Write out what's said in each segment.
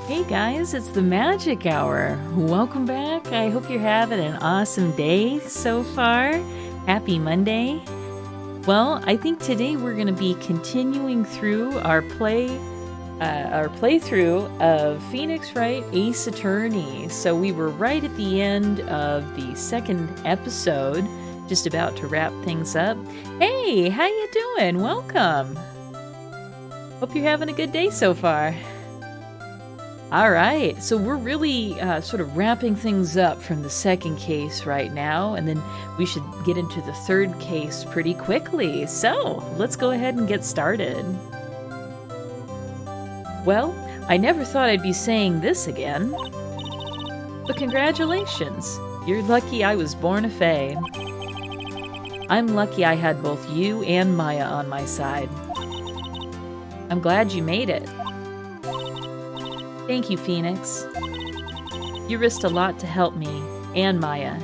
Hey guys, it's the Magic Hour. Welcome back. I hope you're having an awesome day so far. Happy Monday. Well, I think today we're going to be continuing through our playthrough of Phoenix Wright Ace Attorney. So we were right at the end of the second episode, just about to wrap things up. Hey, how you doing? Welcome. Hope you're having a good day so far. All right, so we're really sort of wrapping things up from the second case right now, and then we should get into the third case pretty quickly. So let's go ahead and get started. Well, I never thought I'd be saying this again, but congratulations. You're lucky I was born a fae. I'm lucky I had both you and Maya on my side. I'm glad you made it. Thank you, Phoenix. You risked a lot to help me, and Maya.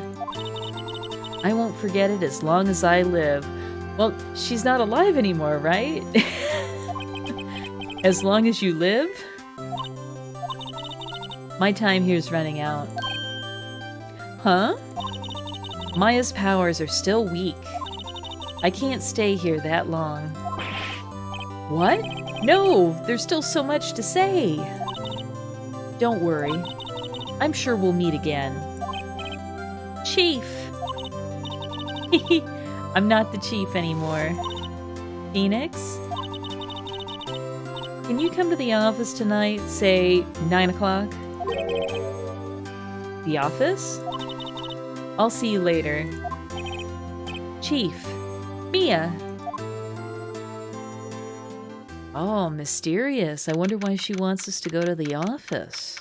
I won't forget it as long as I live. Well, she's not alive anymore, right? As long as you live? My time here's running out. Huh? Maya's powers are still weak. I can't stay here that long. What? No, there's still so much to say. Don't worry. I'm sure we'll meet again. Chief! I'm not the chief anymore. Phoenix? Can you come to the office tonight, say 9 o'clock? The office? I'll see you later. Chief. Mia! Oh, mysterious. I wonder why she wants us to go to the office.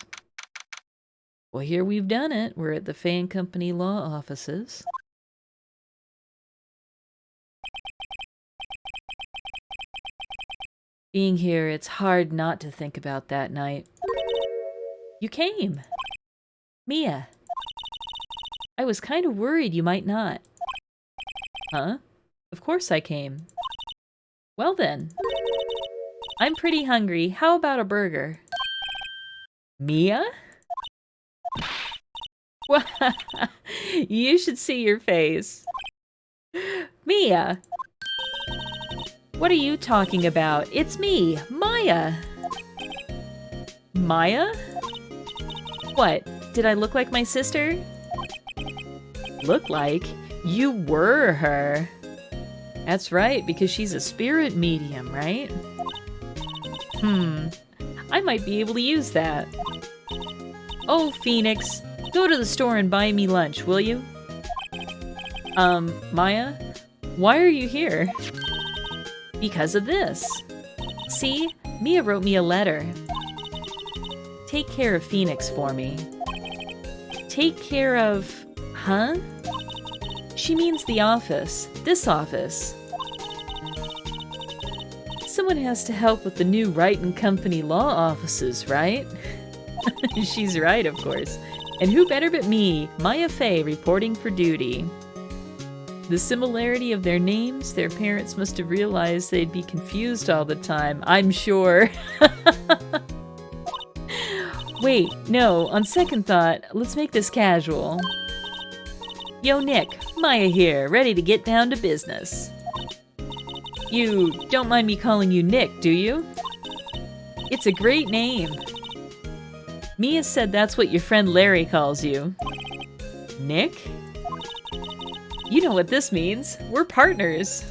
Well, here we've done it. We're at the Fan Company law offices. Being here, it's hard not to think about that night. You came. Mia. I was kind of worried you might not. Huh? Of course I came. Well then. I'm pretty hungry. How about a burger? Mia? You should see your face. Mia! What are you talking about? It's me, Maya! Maya? What? Did I look like my sister? Look like? You were her. That's right, because she's a spirit medium, right? I might be able to use that. Oh, Phoenix, go to the store and buy me lunch, will you? Maya? Why are you here? Because of this. See, Mia wrote me a letter. Take care of Phoenix for me. Take care of... Huh? She means the office. This office. Someone has to help with the new Wright and Company law offices, right? She's right, of course. And who better but me, Maya Fey, reporting for duty. The similarity of their names, their parents must have realized they'd be confused all the time, I'm sure. Wait, no, on second thought, let's make this casual. Yo, Nick, Maya here, ready to get down to business. You don't mind me calling you Nick, do you? It's a great name. Mia said that's what your friend Larry calls you. Nick? You know what this means. We're partners.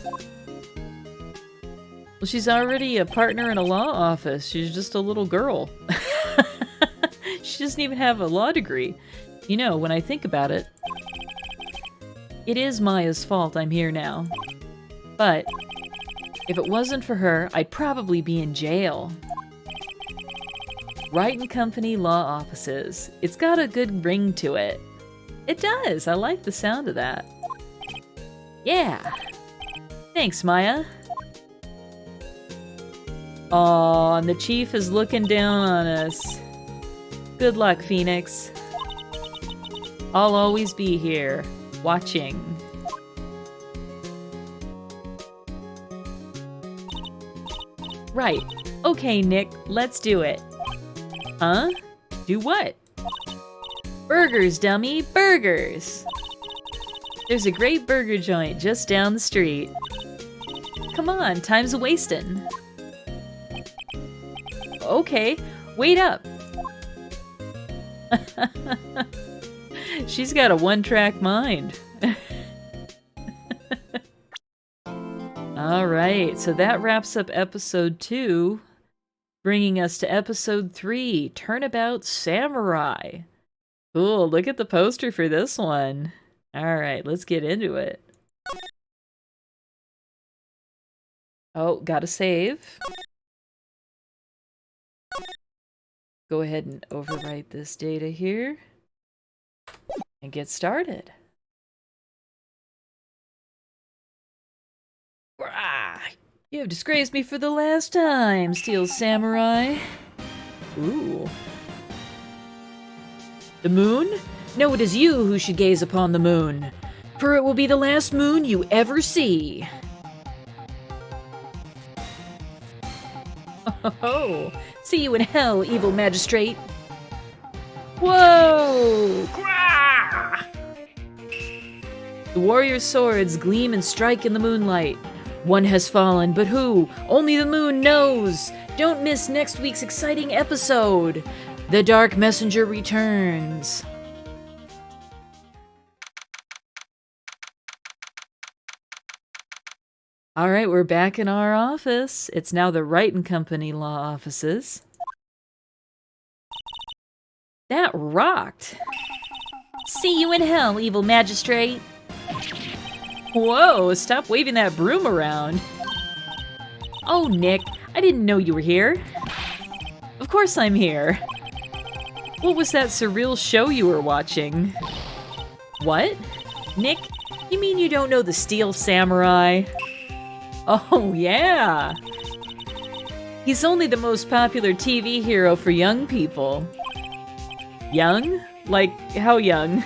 Well, she's already a partner in a law office. She's just a little girl. She doesn't even have a law degree. You know, when I think about it. It is Maya's fault I'm here now. But if it wasn't for her, I'd probably be in jail. Wright and Company law offices. It's got a good ring to it. It does. I like the sound of that. Yeah. Thanks, Maya. Aw, and the chief is looking down on us. Good luck, Phoenix. I'll always be here, watching. Right. Okay, Nick, let's do it. Huh? Do what? Burgers, dummy, burgers! There's a great burger joint just down the street. Come on, time's a-wastin'. Okay, wait up. She's got a one-track mind. Alright, so that wraps up episode 2, bringing us to episode 3, Turnabout Samurai. Cool, look at the poster for this one. Alright, let's get into it. Oh, gotta save. Go ahead and overwrite this data here. And get started. Rah! You have disgraced me for the last time, Steel Samurai. Ooh. The moon? No, it is you who should gaze upon the moon, for it will be the last moon you ever see. Oh, see you in hell, evil magistrate. Whoa! Grah! The warrior's swords gleam and strike in the moonlight. One has fallen, but who? Only the moon knows! Don't miss next week's exciting episode! The Dark Messenger returns. Alright, we're back in our office. It's now the Wright and Company law offices. That rocked! See you in hell, evil magistrate! Whoa, stop waving that broom around. Oh, Nick, I didn't know you were here. Of course I'm here. What was that surreal show you were watching? What? Nick, you mean you don't know the Steel Samurai? Oh, yeah! He's only the most popular TV hero for young people. Young? Like, how young?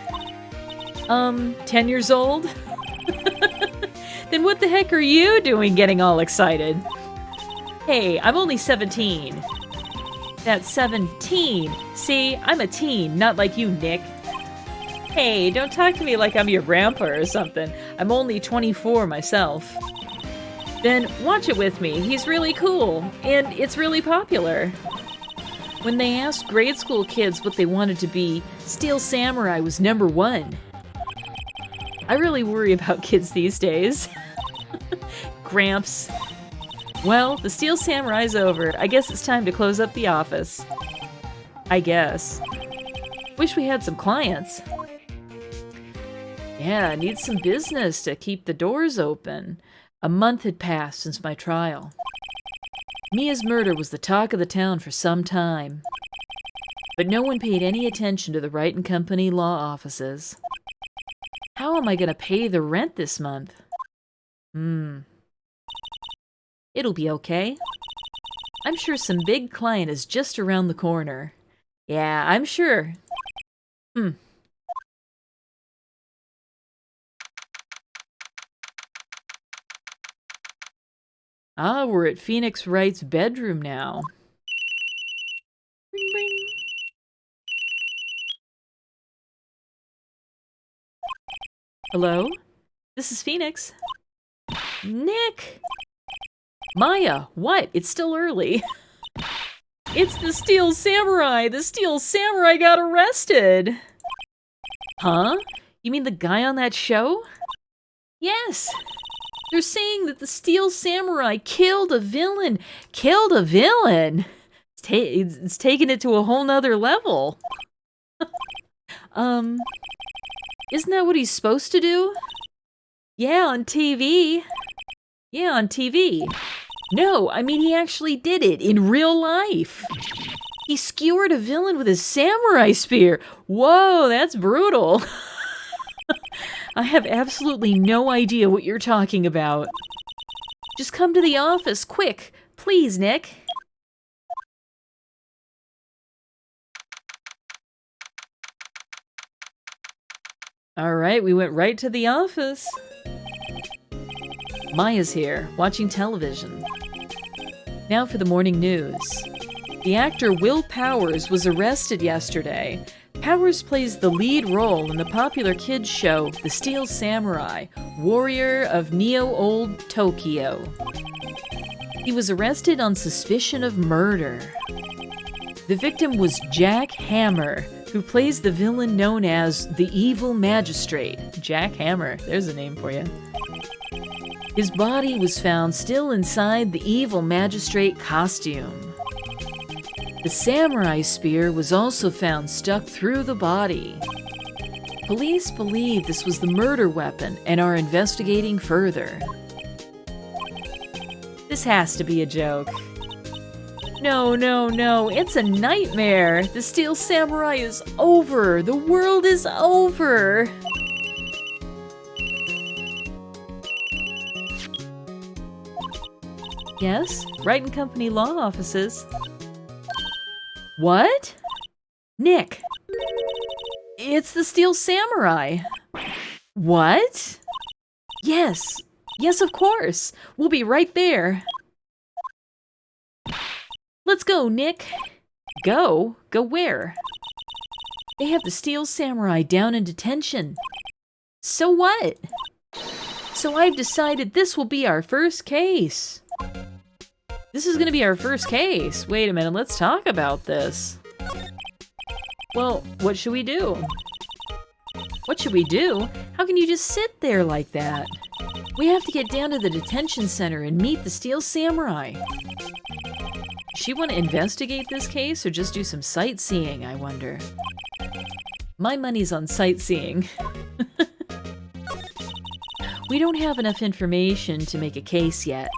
10 years old? Then what the heck are you doing getting all excited? Hey, I'm only 17. That's 17. See, I'm a teen, not like you, Nick. Hey, don't talk to me like I'm your grandpa or something. I'm only 24 myself. Then watch it with me. He's really cool, and it's really popular. When they asked grade school kids what they wanted to be, Steel Samurai was #1. I really worry about kids these days. Gramps. Well, the Steel Samurai's over. I guess it's time to close up the office. I guess. Wish we had some clients. Yeah, need some business to keep the doors open. A month had passed since my trial. Mia's murder was the talk of the town for some time. But no one paid any attention to the Wright and Company law offices. How am I going to pay the rent this month? It'll be okay. I'm sure some big client is just around the corner. Yeah, I'm sure. Ah, we're at Phoenix Wright's bedroom now. Ring, ring. Hello? This is Phoenix. Nick! Maya, what? It's still early. It's the Steel Samurai! The Steel Samurai got arrested! Huh? You mean the guy on that show? Yes! They're saying that the Steel Samurai killed a villain! Killed a villain?! It's taking it to a whole nother level. Isn't that what he's supposed to do? Yeah, on TV. Yeah, on TV. No, I mean he actually did it in real life. He skewered a villain with his samurai spear. Whoa, that's brutal. I have absolutely no idea what you're talking about. Just come to the office, quick. Please, Nick. All right, we went right to the office. Maya's here, watching television. Now for the morning news. The actor Will Powers was arrested yesterday. Powers plays the lead role in the popular kids show The Steel Samurai, Warrior of Neo-Old Tokyo. He was arrested on suspicion of murder. The victim was Jack Hammer, who plays the villain known as the Evil Magistrate. Jack Hammer, there's a name for you. His body was found still inside the Evil Magistrate costume. The samurai spear was also found stuck through the body. Police believe this was the murder weapon and are investigating further. This has to be a joke. No, no, no, it's a nightmare. The Steel Samurai is over. The world is over. Yes, Wright and Company law offices. What? Nick. It's the Steel Samurai. What? Yes. Yes, of course. We'll be right there. Let's go, Nick. Go? Go where? They have the Steel Samurai down in detention. So what? So I've decided this will be our first case. This is gonna be our first case. Wait a minute, let's talk about this. Well, what should we do? What should we do? How can you just sit there like that? We have to get down to the detention center and meet the Steel Samurai. Does she want to investigate this case or just do some sightseeing, I wonder? My money's on sightseeing. We don't have enough information to make a case yet.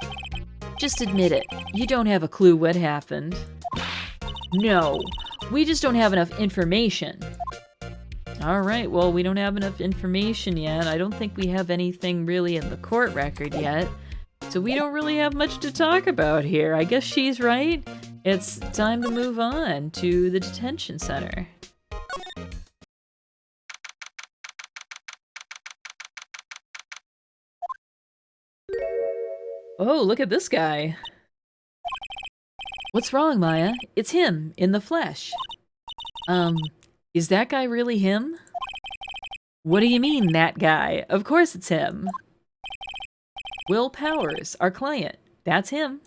Just admit it. You don't have a clue what happened. No, we just don't have enough information. Alright, well, we don't have enough information yet. I don't think we have anything really in the court record yet. So we don't really have much to talk about here. I guess she's right. It's time to move on to the detention center. Oh, look at this guy. What's wrong, Maya? It's him, in the flesh. Is that guy really him? What do you mean, that guy? Of course it's him. Will Powers, our client. That's him.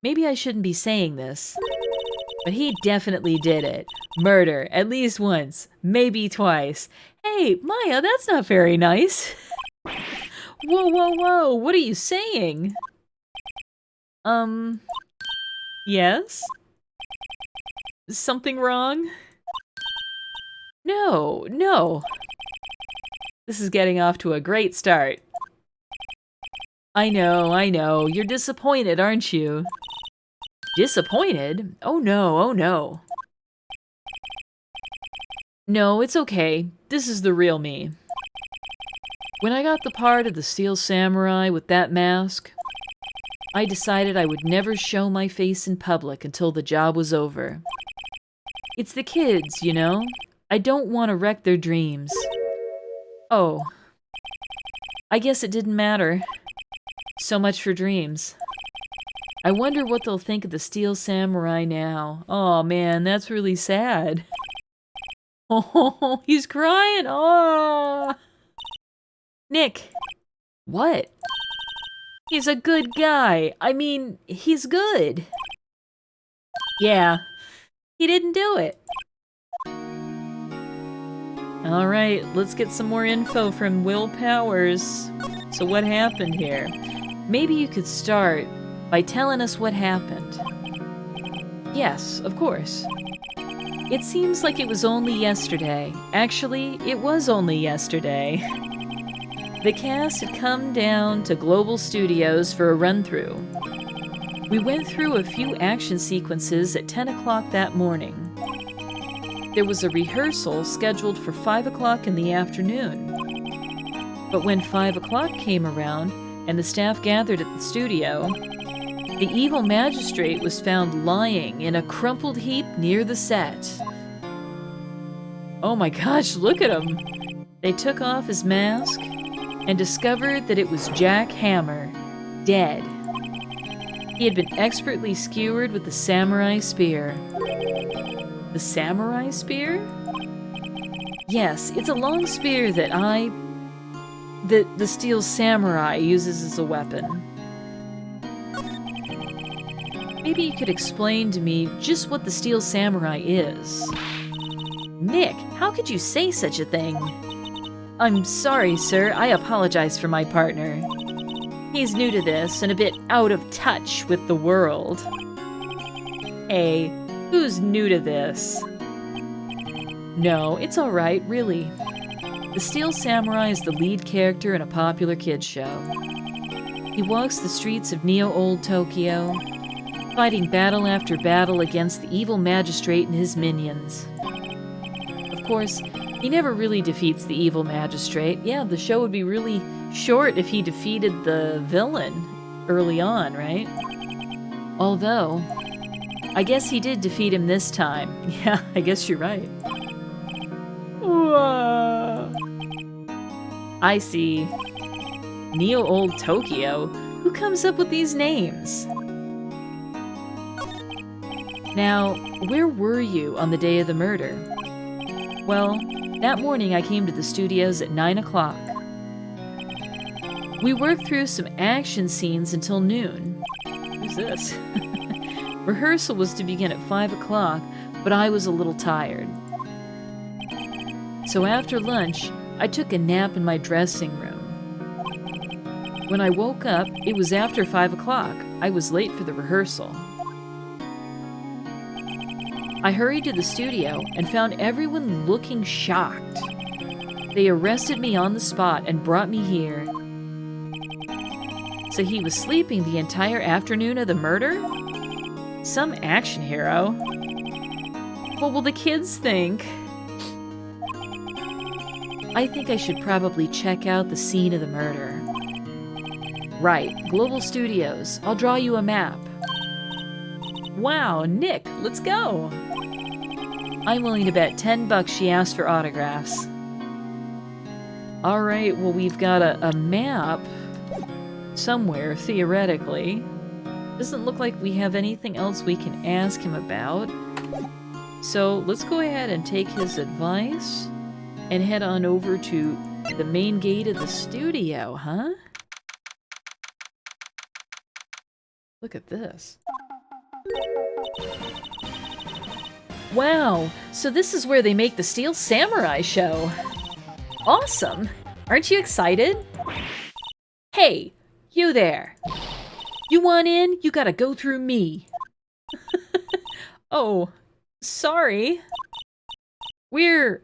Maybe I shouldn't be saying this, but he definitely did it. Murder, at least once, maybe twice. Hey, Maya, that's not very nice. Whoa, whoa, whoa, what are you saying? Yes? Something wrong? No, no. This is getting off to a great start. I know. You're disappointed, aren't you? Disappointed? Oh no, oh no. No, it's okay. This is the real me. When I got the part of the Steel Samurai with that mask, I decided I would never show my face in public until the job was over. It's the kids, you know? I don't want to wreck their dreams. Oh. I guess it didn't matter. So much for dreams. I wonder what they'll think of the Steel Samurai now. Oh man, that's really sad. Oh, he's crying. Oh. Nick. What? He's a good guy. I mean, he's good. Yeah. He didn't do it. Alright, let's get some more info from Will Powers. So what happened here? Maybe you could start by telling us what happened. Yes, of course. It seems like it was only yesterday. Actually, it was only yesterday. The cast had come down to Global Studios for a run-through. We went through a few action sequences at 10 o'clock that morning. There was a rehearsal scheduled for 5 o'clock in the afternoon. But when 5 o'clock came around and the staff gathered at the studio, the evil magistrate was found lying in a crumpled heap near the set. Oh my gosh, look at him! They took off his mask and discovered that it was Jack Hammer, dead. He had been expertly skewered with the samurai spear. The samurai spear? Yes, it's a long spear that the steel samurai uses as a weapon. Maybe you could explain to me just what the steel samurai is. Nick, how could you say such a thing? I'm sorry, sir. I apologize for my partner. He's new to this and a bit out of touch with the world. Hey, who's new to this? No, it's alright, really. The Steel Samurai is the lead character in a popular kids show. He walks the streets of Neo-Old Tokyo, fighting battle after battle against the evil magistrate and his minions. Of course, he never really defeats the evil magistrate. Yeah, the show would be really short if he defeated the villain early on, right? Although, I guess he did defeat him this time. Yeah, I guess you're right. I see. Neo-Old Tokyo? Who comes up with these names? Now, where were you on the day of the murder? Well, that morning I came to the studios at 9 o'clock. We worked through some action scenes until noon. Who's this? Rehearsal was to begin at 5 o'clock, but I was a little tired. So after lunch, I took a nap in my dressing room. When I woke up, it was after 5 o'clock. I was late for the rehearsal. I hurried to the studio and found everyone looking shocked. They arrested me on the spot and brought me here. So he was sleeping the entire afternoon of the murder? Some action hero. What will the kids think? I think I should probably check out the scene of the murder. Right, Global Studios. I'll draw you a map. Wow, Nick, let's go. I'm willing to bet $10 she asked for autographs. Alright, well we've got a map somewhere, theoretically. Doesn't look like we have anything else we can ask him about. So let's go ahead and take his advice and head on over to the main gate of the studio, huh? Look at this. Wow, so this is where they make the Steel Samurai show. Awesome! Aren't you excited? Hey, you there. You want in? You gotta go through me. Oh, sorry. We're,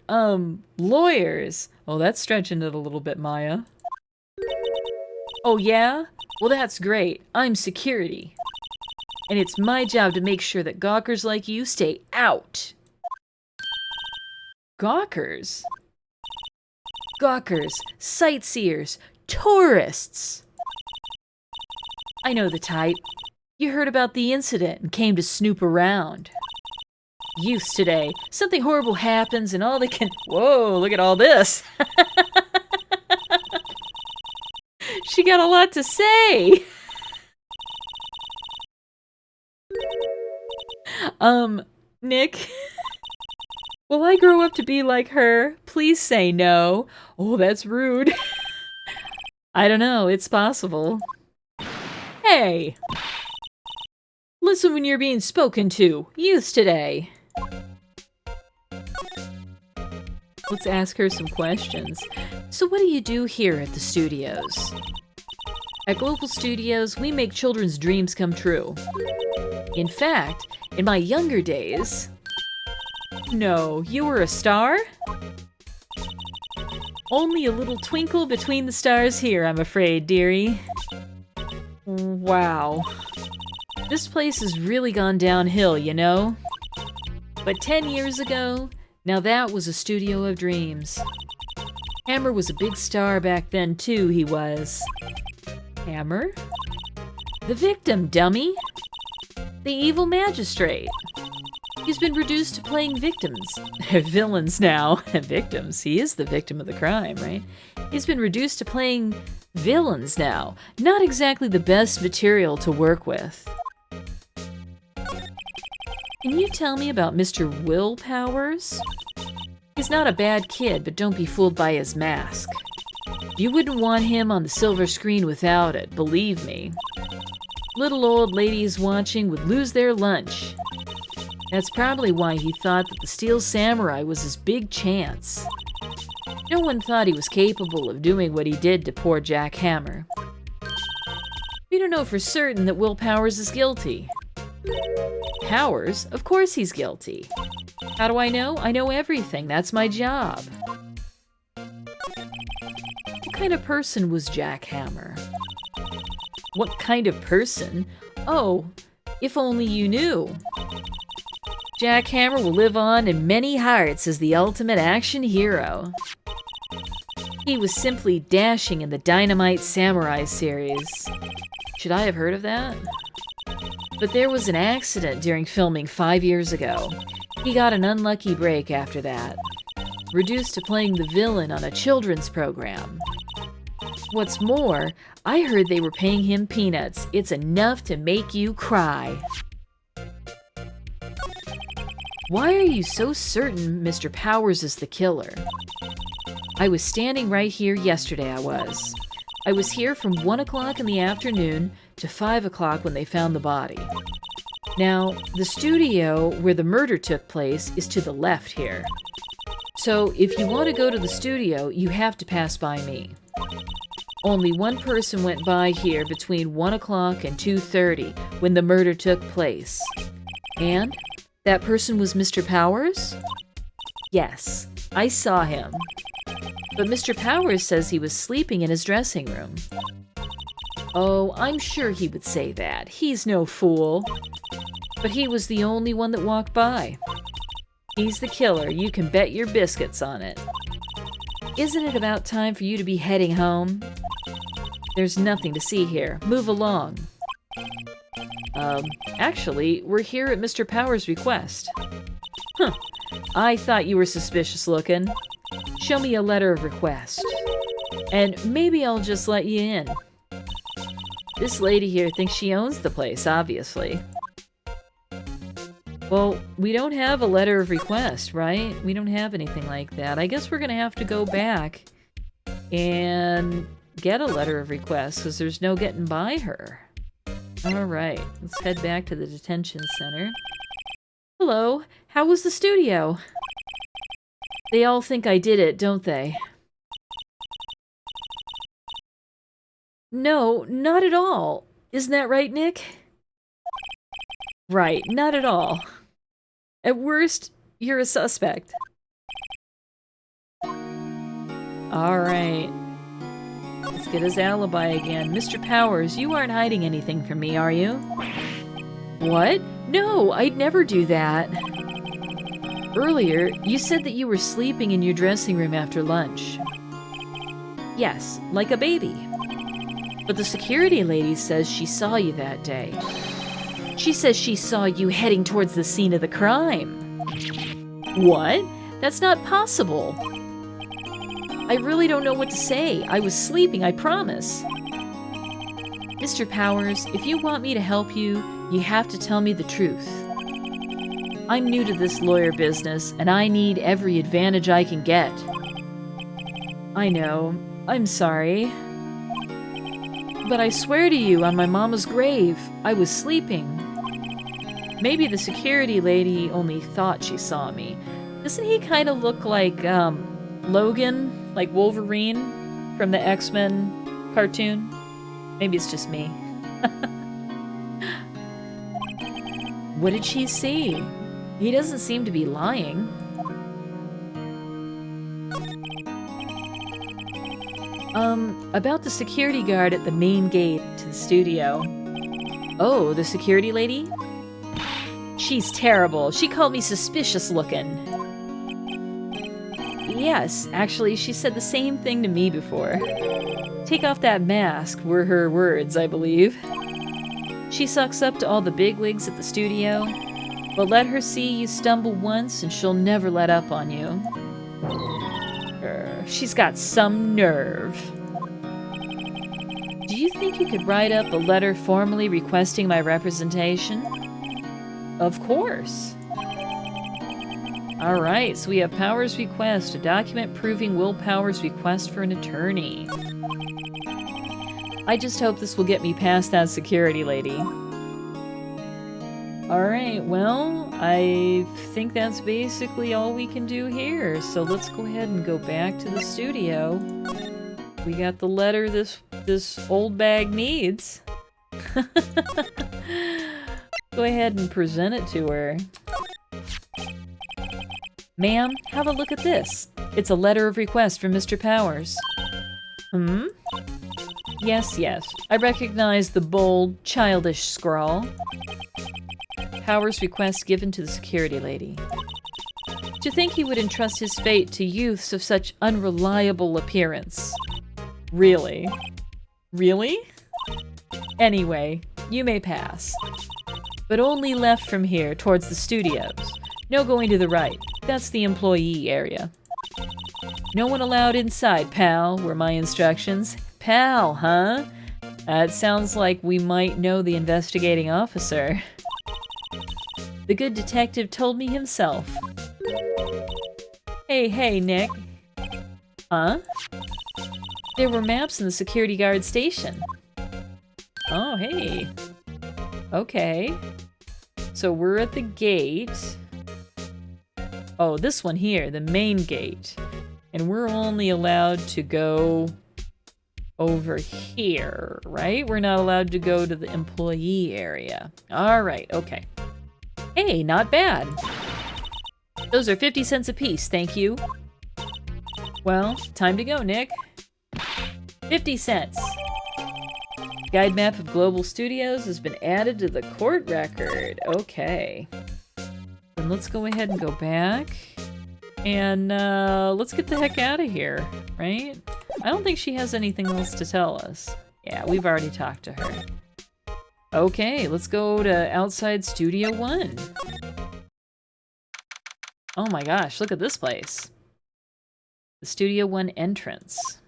lawyers. Oh, that's stretching it a little bit, Maya. Oh, yeah? Well, that's great. I'm security. And it's my job to make sure that gawkers like you stay out. Gawkers? Gawkers, sightseers, tourists. I know the type. You heard about the incident and came to snoop around. Youths today. Something horrible happens and all they can... Whoa, look at all this. She got a lot to say. Nick, will I grow up to be like her? Please say no. Oh, that's rude. I don't know, it's possible. Hey! Listen when you're being spoken to. Youths today. Let's ask her some questions. So what do you do here at the studios? At Global Studios, we make children's dreams come true. In fact, in my younger days... No, you were a star? Only a little twinkle between the stars here, I'm afraid, dearie. Wow. This place has really gone downhill, you know? But 10 years ago, now that was a studio of dreams. Hammer was a big star back then, too, he was. Hammer? The victim, dummy! The evil magistrate. He's been reduced to playing victims. Villains now. Victims. He is the victim of the crime, right? He's been reduced to playing villains now. Not exactly the best material to work with. Can you tell me about Mr. Will Powers? He's not a bad kid, but don't be fooled by his mask. You wouldn't want him on the silver screen without it, believe me. Little old ladies watching would lose their lunch. That's probably why he thought that the Steel Samurai was his big chance. No one thought he was capable of doing what he did to poor Jack Hammer. We don't know for certain that Will Powers is guilty. Powers? Of course he's guilty. How do I know? I know everything. That's my job. What kind of person was Jack Hammer? What kind of person? Oh, if only you knew. Jack Hammer will live on in many hearts as the ultimate action hero. He was simply dashing in the Dynamite Samurai series. Should I have heard of that? But there was an accident during filming 5 years ago. He got an unlucky break after that. Reduced to playing the villain on a children's program. What's more, I heard they were paying him peanuts. It's enough to make you cry. Why are you so certain Mr. Powers is the killer? I was standing right here yesterday, I was. I was here from 1 o'clock in the afternoon to 5 o'clock when they found the body. Now, the studio where the murder took place is to the left here. So, if you want to go to the studio, you have to pass by me. Only one person went by here between 1 o'clock and 2:30 when the murder took place. And that person was Mr. Powers? Yes, I saw him. But Mr. Powers says he was sleeping in his dressing room. Oh, I'm sure he would say that. He's no fool. But he was the only one that walked by. He's the killer. You can bet your biscuits on it. Isn't it about time for you to be heading home? There's nothing to see here. Move along. Actually, we're here at Mr. Powers' request. Huh. I thought you were suspicious looking. Show me a letter of request. And maybe I'll just let you in. This lady here thinks she owns the place, obviously. Well, we don't have a letter of request, right? We don't have anything like that. I guess we're gonna have to go back and get a letter of request, because there's no getting by her. Alright, let's head back to the detention center. Hello, how was the studio? They all think I did it, don't they? No, not at all. Isn't that right, Nick? Right, not at all. At worst, you're a suspect. Alright. Let's get his alibi again. Mr. Powers, you aren't hiding anything from me, are you? What? No, I'd never do that. Earlier, you said that you were sleeping in your dressing room after lunch. Yes, like a baby. But the security lady says she saw you that day. She says she saw you heading towards the scene of the crime. What? That's not possible. I really don't know what to say. I was sleeping, I promise. Mr. Powers, if you want me to help you, you have to tell me the truth. I'm new to this lawyer business, and I need every advantage I can get. I know. I'm sorry. But I swear to you, on my mama's grave, I was sleeping. Maybe the security lady only thought she saw me. Doesn't he kind of look like, Logan? Like Wolverine from the X-Men cartoon? Maybe it's just me. What did she see? He doesn't seem to be lying. About the security guard at the main gate to the studio. Oh, the security lady? She's terrible. She called me suspicious looking. Yes, actually, she said the same thing to me before. Take off that mask were her words, I believe. She sucks up to all the bigwigs at the studio. But let her see you stumble once and she'll never let up on you. She's got some nerve. Do you think you could write up a letter formally requesting my representation? Of course. Alright, so we have Powers' request. A document proving Will Powers' request for an attorney. I just hope this will get me past that security lady. Alright, well, I think that's basically all we can do here. So let's go ahead and go back to the studio. We got the letter this old bag needs. Go ahead and present it to her. Ma'am, have a look at this. It's a letter of request from Mr. Powers. Hmm? Yes, yes. I recognize the bold, childish scrawl. Powers' request given to the security lady. To think he would entrust his fate to youths of such unreliable appearance. Really? Really? Anyway, you may pass. But only left from here, towards the studios. No going to the right. That's the employee area. No one allowed inside, pal, were my instructions. Pal, huh? It sounds like we might know the investigating officer. The good detective told me himself. Hey, Nick. Huh? There were maps in the security guard station. Oh, hey. Okay. So we're at the gate. Oh, this one here, the main gate. And we're only allowed to go over here, right? We're not allowed to go to the employee area. All right, okay. Hey, not bad. Those are 50 cents apiece, thank you. Well, time to go, Nick. 50 cents. Guide map of Global Studios has been added to the court record. Okay. Then let's go ahead and go back. And let's get the heck out of here, right? I don't think she has anything else to tell us. Yeah, we've already talked to her. Okay, let's go to outside Studio 1. Oh my gosh, look at this place. The Studio 1 entrance.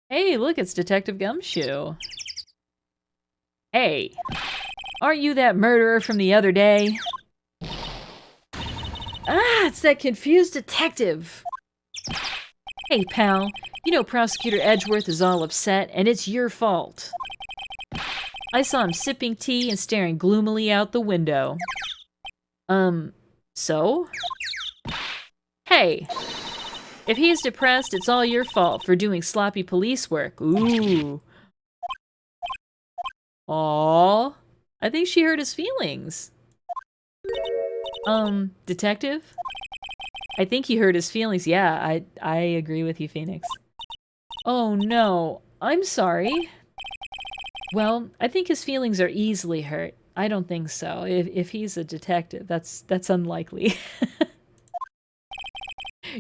Hey, look, it's Detective Gumshoe. Hey, aren't you that murderer from the other day? Ah, it's that confused detective. Hey, pal, you know Prosecutor Edgeworth is all upset, and it's your fault. I saw him sipping tea and staring gloomily out the window. So? Hey, if he's depressed, it's all your fault for doing sloppy police work. Ooh. Aww. I think she hurt his feelings. Detective? I think he hurt his feelings. Yeah, I agree with you, Phoenix. Oh no, I'm sorry. Well, I think his feelings are easily hurt. I don't think so. If he's a detective, that's unlikely.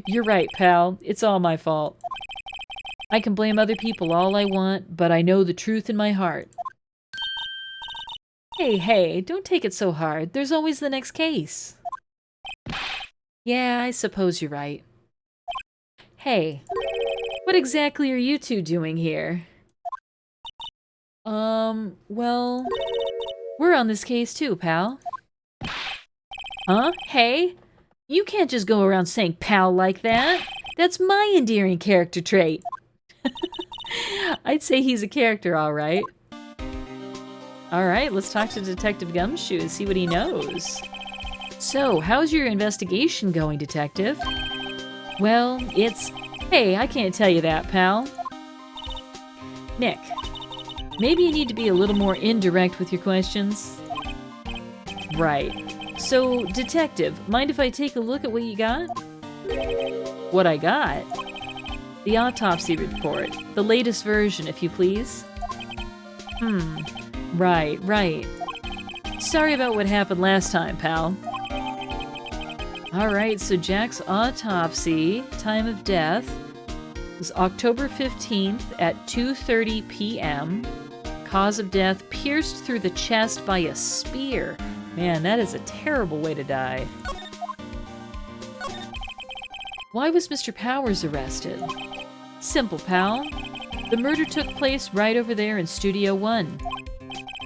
You're right, pal. It's all my fault. I can blame other people all I want, but I know the truth in my heart. Hey, don't take it so hard. There's always the next case. Yeah, I suppose you're right. Hey, what exactly are you two doing here? Well, we're on this case too, pal. Huh? Hey? You can't just go around saying pal like that. That's my endearing character trait. I'd say he's a character, all right. All right, let's talk to Detective Gumshoe and see what he knows. So, how's your investigation going, Detective? Well, Hey, I can't tell you that, pal. Nick, maybe you need to be a little more indirect with your questions. Right. So, Detective, mind if I take a look at what you got? What I got? The autopsy report. The latest version, if you please. Right. Sorry about what happened last time, pal. Alright, so Jack's autopsy, time of death, was October 15th at 2:30 p.m. Cause of death, pierced through the chest by a spear. Man, that is a terrible way to die. Why was Mr. Powers arrested? Simple, pal. The murder took place right over there in Studio 1.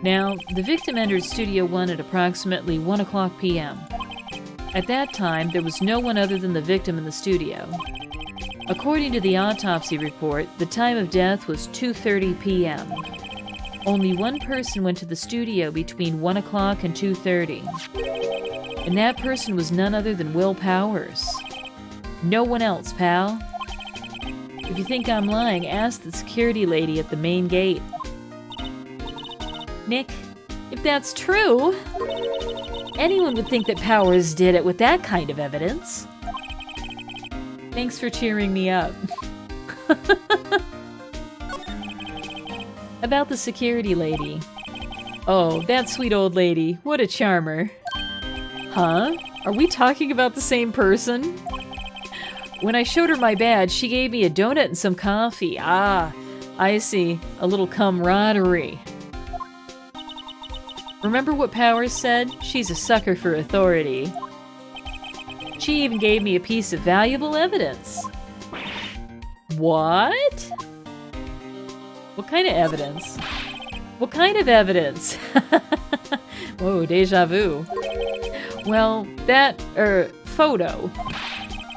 Now, the victim entered Studio 1 at approximately 1 o'clock p.m. At that time, there was no one other than the victim in the studio. According to the autopsy report, the time of death was 2:30 p.m. Only one person went to the studio between 1 o'clock and 2:30. And that person was none other than Will Powers. No one else, pal. If you think I'm lying, ask the security lady at the main gate. Nick, if that's true, anyone would think that Powers did it with that kind of evidence. Thanks for cheering me up. About the security lady. Oh, that sweet old lady. What a charmer. Huh? Are we talking about the same person? When I showed her my badge, she gave me a donut and some coffee. Ah, I see. A little camaraderie. Remember what Powers said? She's a sucker for authority. She even gave me a piece of valuable evidence. What? What kind of evidence? What kind of evidence? Whoa, deja vu. Well, that, photo.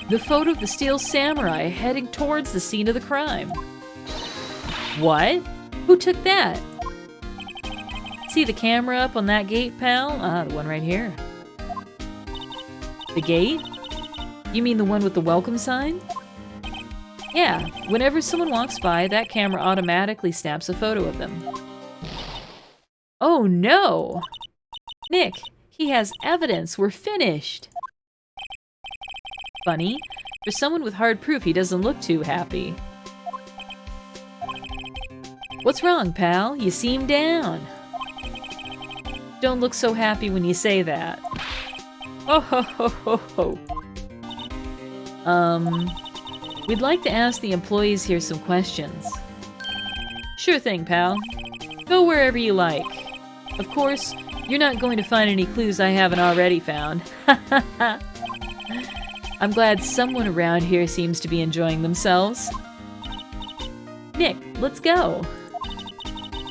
The photo of the Steel Samurai heading towards the scene of the crime. What? Who took that? See the camera up on that gate, pal? Ah, the one right here. The gate? You mean the one with the welcome sign? Yeah, whenever someone walks by, that camera automatically snaps a photo of them. Oh no! Nick, he has evidence. We're finished. Funny. For someone with hard proof, he doesn't look too happy. What's wrong, pal? You seem down. Don't look so happy when you say that. Oh ho ho ho ho. We'd like to ask the employees here some questions. Sure thing, pal. Go wherever you like. Of course, you're not going to find any clues I haven't already found. I'm glad someone around here seems to be enjoying themselves. Nick, let's go.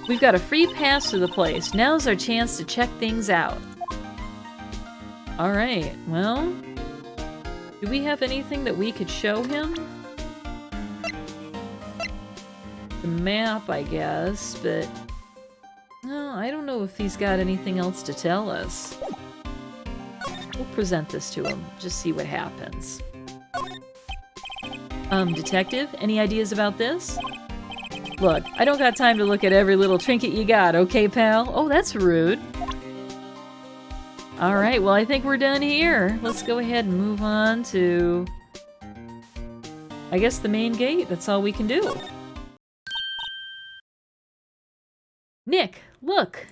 We've got a free pass to the place. Now's our chance to check things out. Alright, well... do we have anything that we could show him? The map, I guess, but... no, I don't know if he's got anything else to tell us. We'll present this to him, just see what happens. Detective, any ideas about this? Look, I don't got time to look at every little trinket you got, okay, pal? Oh, that's rude. Alright, well, I think we're done here. Let's go ahead and move on to... I guess the main gate. That's all we can do. Nick, look!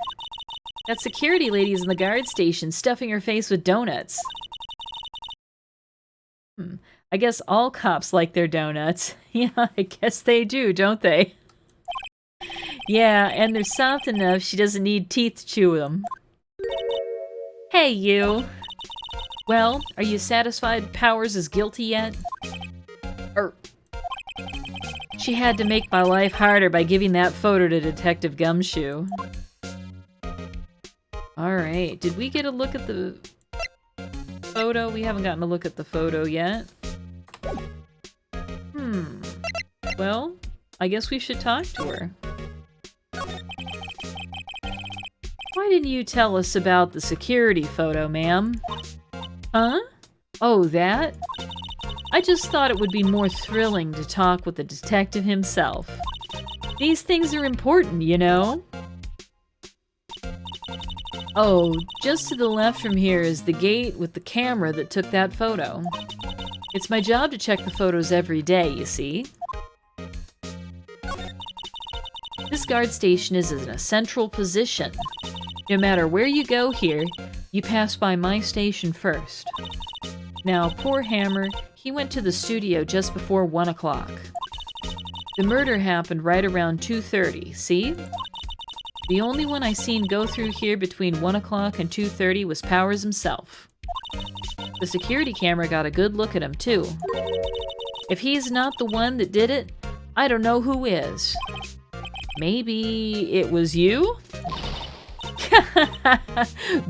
That security lady's in the guard station, stuffing her face with donuts. I guess all cops like their donuts. Yeah, I guess they do, don't they? Yeah, and they're soft enough she doesn't need teeth to chew them. Hey, you! Well, are you satisfied Powers is guilty yet? She had to make my life harder by giving that photo to Detective Gumshoe. Alright, did we get a look at the photo? We haven't gotten a look at the photo yet. Well, I guess we should talk to her. Why didn't you tell us about the security photo, ma'am? Huh? Oh, that? I just thought it would be more thrilling to talk with the detective himself. These things are important, you know? Oh, just to the left from here is the gate with the camera that took that photo. It's my job to check the photos every day, you see. This guard station is in a central position. No matter where you go here, you pass by my station first. Now, poor Hammer, he went to the studio just before 1 o'clock. The murder happened right around 2:30, see? The only one I seen go through here between 1 o'clock and 2:30 was Powers himself. The security camera got a good look at him, too. If he's not the one that did it, I don't know who is. Maybe it was you?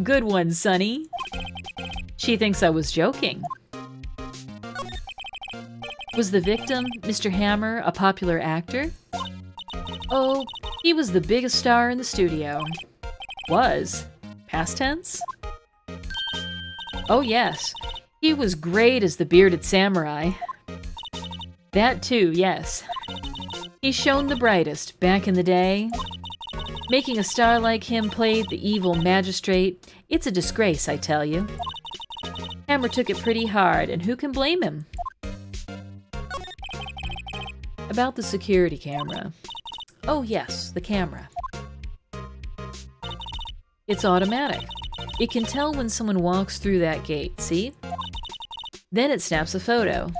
Good one, Sonny. She thinks I was joking. Was the victim, Mr. Hammer, a popular actor? Oh, he was the biggest star in the studio. Was. Past tense? Oh yes, he was great as the bearded samurai. That too, yes. He shone the brightest back in the day. Making a star like him play the evil magistrate, it's a disgrace, I tell you. Hammer took it pretty hard, and who can blame him? About the security camera. Oh yes, the camera. It's automatic. It can tell when someone walks through that gate, see? Then it snaps a photo.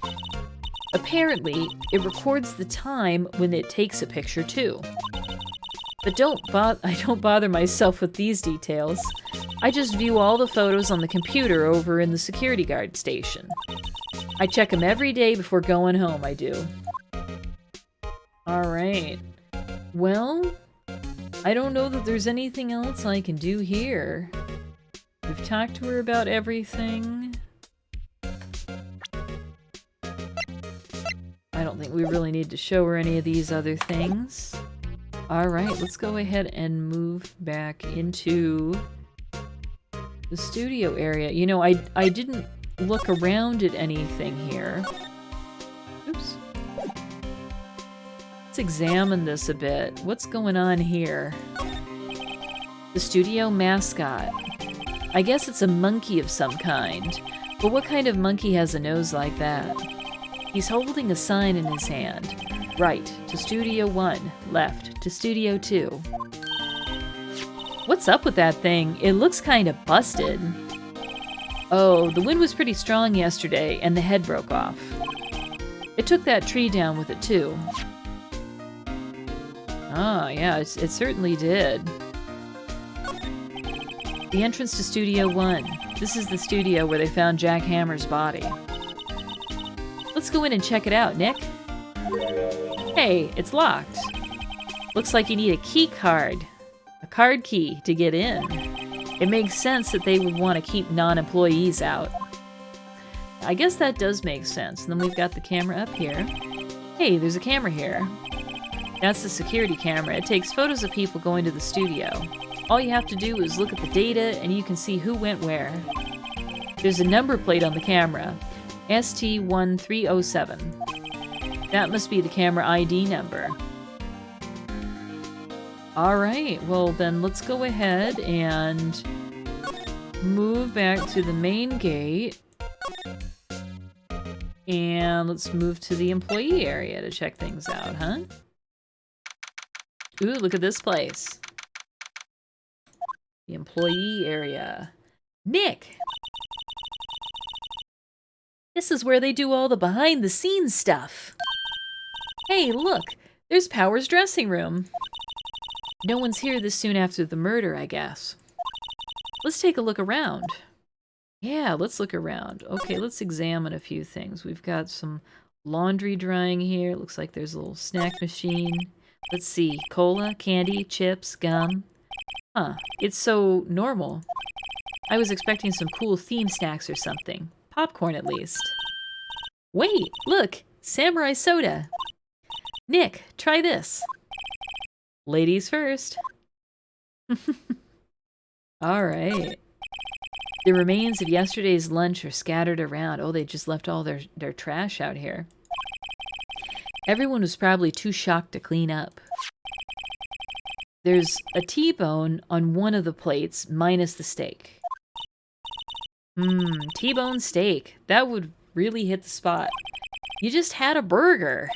Apparently, it records the time when it takes a picture too. But I don't bother myself with these details. I just view all the photos on the computer over in the security guard station. I check them every day before going home, I do. Alright. Well, I don't know that there's anything else I can do here. We've talked to her about everything. I don't think we really need to show her any of these other things. Alright, let's go ahead and move back into the studio area. You know, I didn't look around at anything here. Oops. Let's examine this a bit. What's going on here? The studio mascot. I guess it's a monkey of some kind. But what kind of monkey has a nose like that? He's holding a sign in his hand. Right to Studio 1, left to Studio 2. What's up with that thing? It looks kind of busted. Oh, the wind was pretty strong yesterday and the head broke off. It took that tree down with it too. Ah, yeah, it certainly did. The entrance to Studio 1. This is the studio where they found Jack Hammer's body. Let's go in and check it out, Nick. Hey, it's locked. Looks like you need a key card. A card key to get in. It makes sense that they would want to keep non-employees out. I guess that does make sense. And then we've got the camera up here. Hey, there's a camera here. That's the security camera. It takes photos of people going to the studio. All you have to do is look at the data and you can see who went where. There's a number plate on the camera. ST1307. That must be the camera ID number. Alright, well then let's go ahead and move back to the main gate. And let's move to the employee area to check things out, huh? Ooh, look at this place. The employee area. Nick! This is where they do all the behind-the-scenes stuff. Hey, look! There's Power's dressing room. No one's here this soon after the murder, I guess. Let's take a look around. Yeah, let's look around. Okay, let's examine a few things. We've got some laundry drying here. Looks like there's a little snack machine. Let's see. Cola, candy, chips, gum. Huh, it's so normal. I was expecting some cool theme snacks or something. Popcorn, at least. Wait, look! Samurai soda! Nick, try this. Ladies first. Alright. The remains of yesterday's lunch are scattered around. Oh, they just left all their trash out here. Everyone was probably too shocked to clean up. There's a T-bone on one of the plates, minus the steak. T-bone steak. That would really hit the spot. You just had a burger.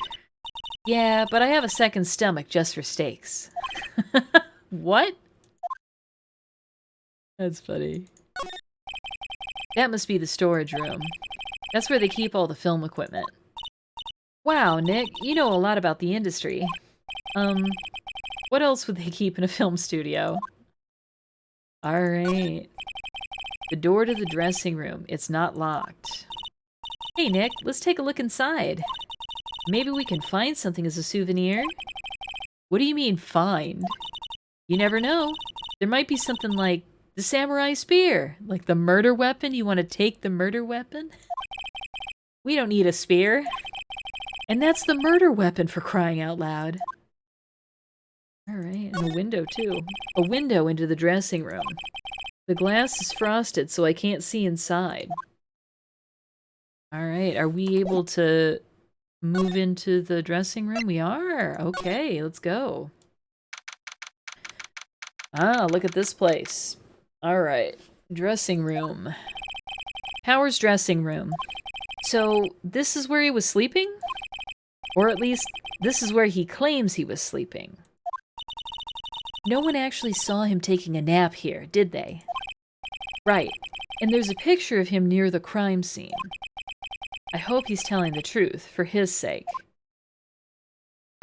Yeah, but I have a second stomach just for steaks. What? That's funny. That must be the storage room. That's where they keep all the film equipment. Wow, Nick, you know a lot about the industry. What else would they keep in a film studio? Alright. The door to the dressing room. It's not locked. Hey, Nick, let's take a look inside. Maybe we can find something as a souvenir? What do you mean, find? You never know. There might be something like The samurai spear. Like the murder weapon? You want to take the murder weapon? We don't need a spear. And that's the murder weapon, for crying out loud. Alright, and a window too. A window into the dressing room. The glass is frosted, so I can't see inside. Alright, are we able to move into the dressing room? We are! Okay, let's go. Ah, look at this place. Alright, dressing room. Power's dressing room. So, this is where he was sleeping? Or at least, this is where he claims he was sleeping. No one actually saw him taking a nap here, did they? Right, and there's a picture of him near the crime scene. I hope he's telling the truth, for his sake.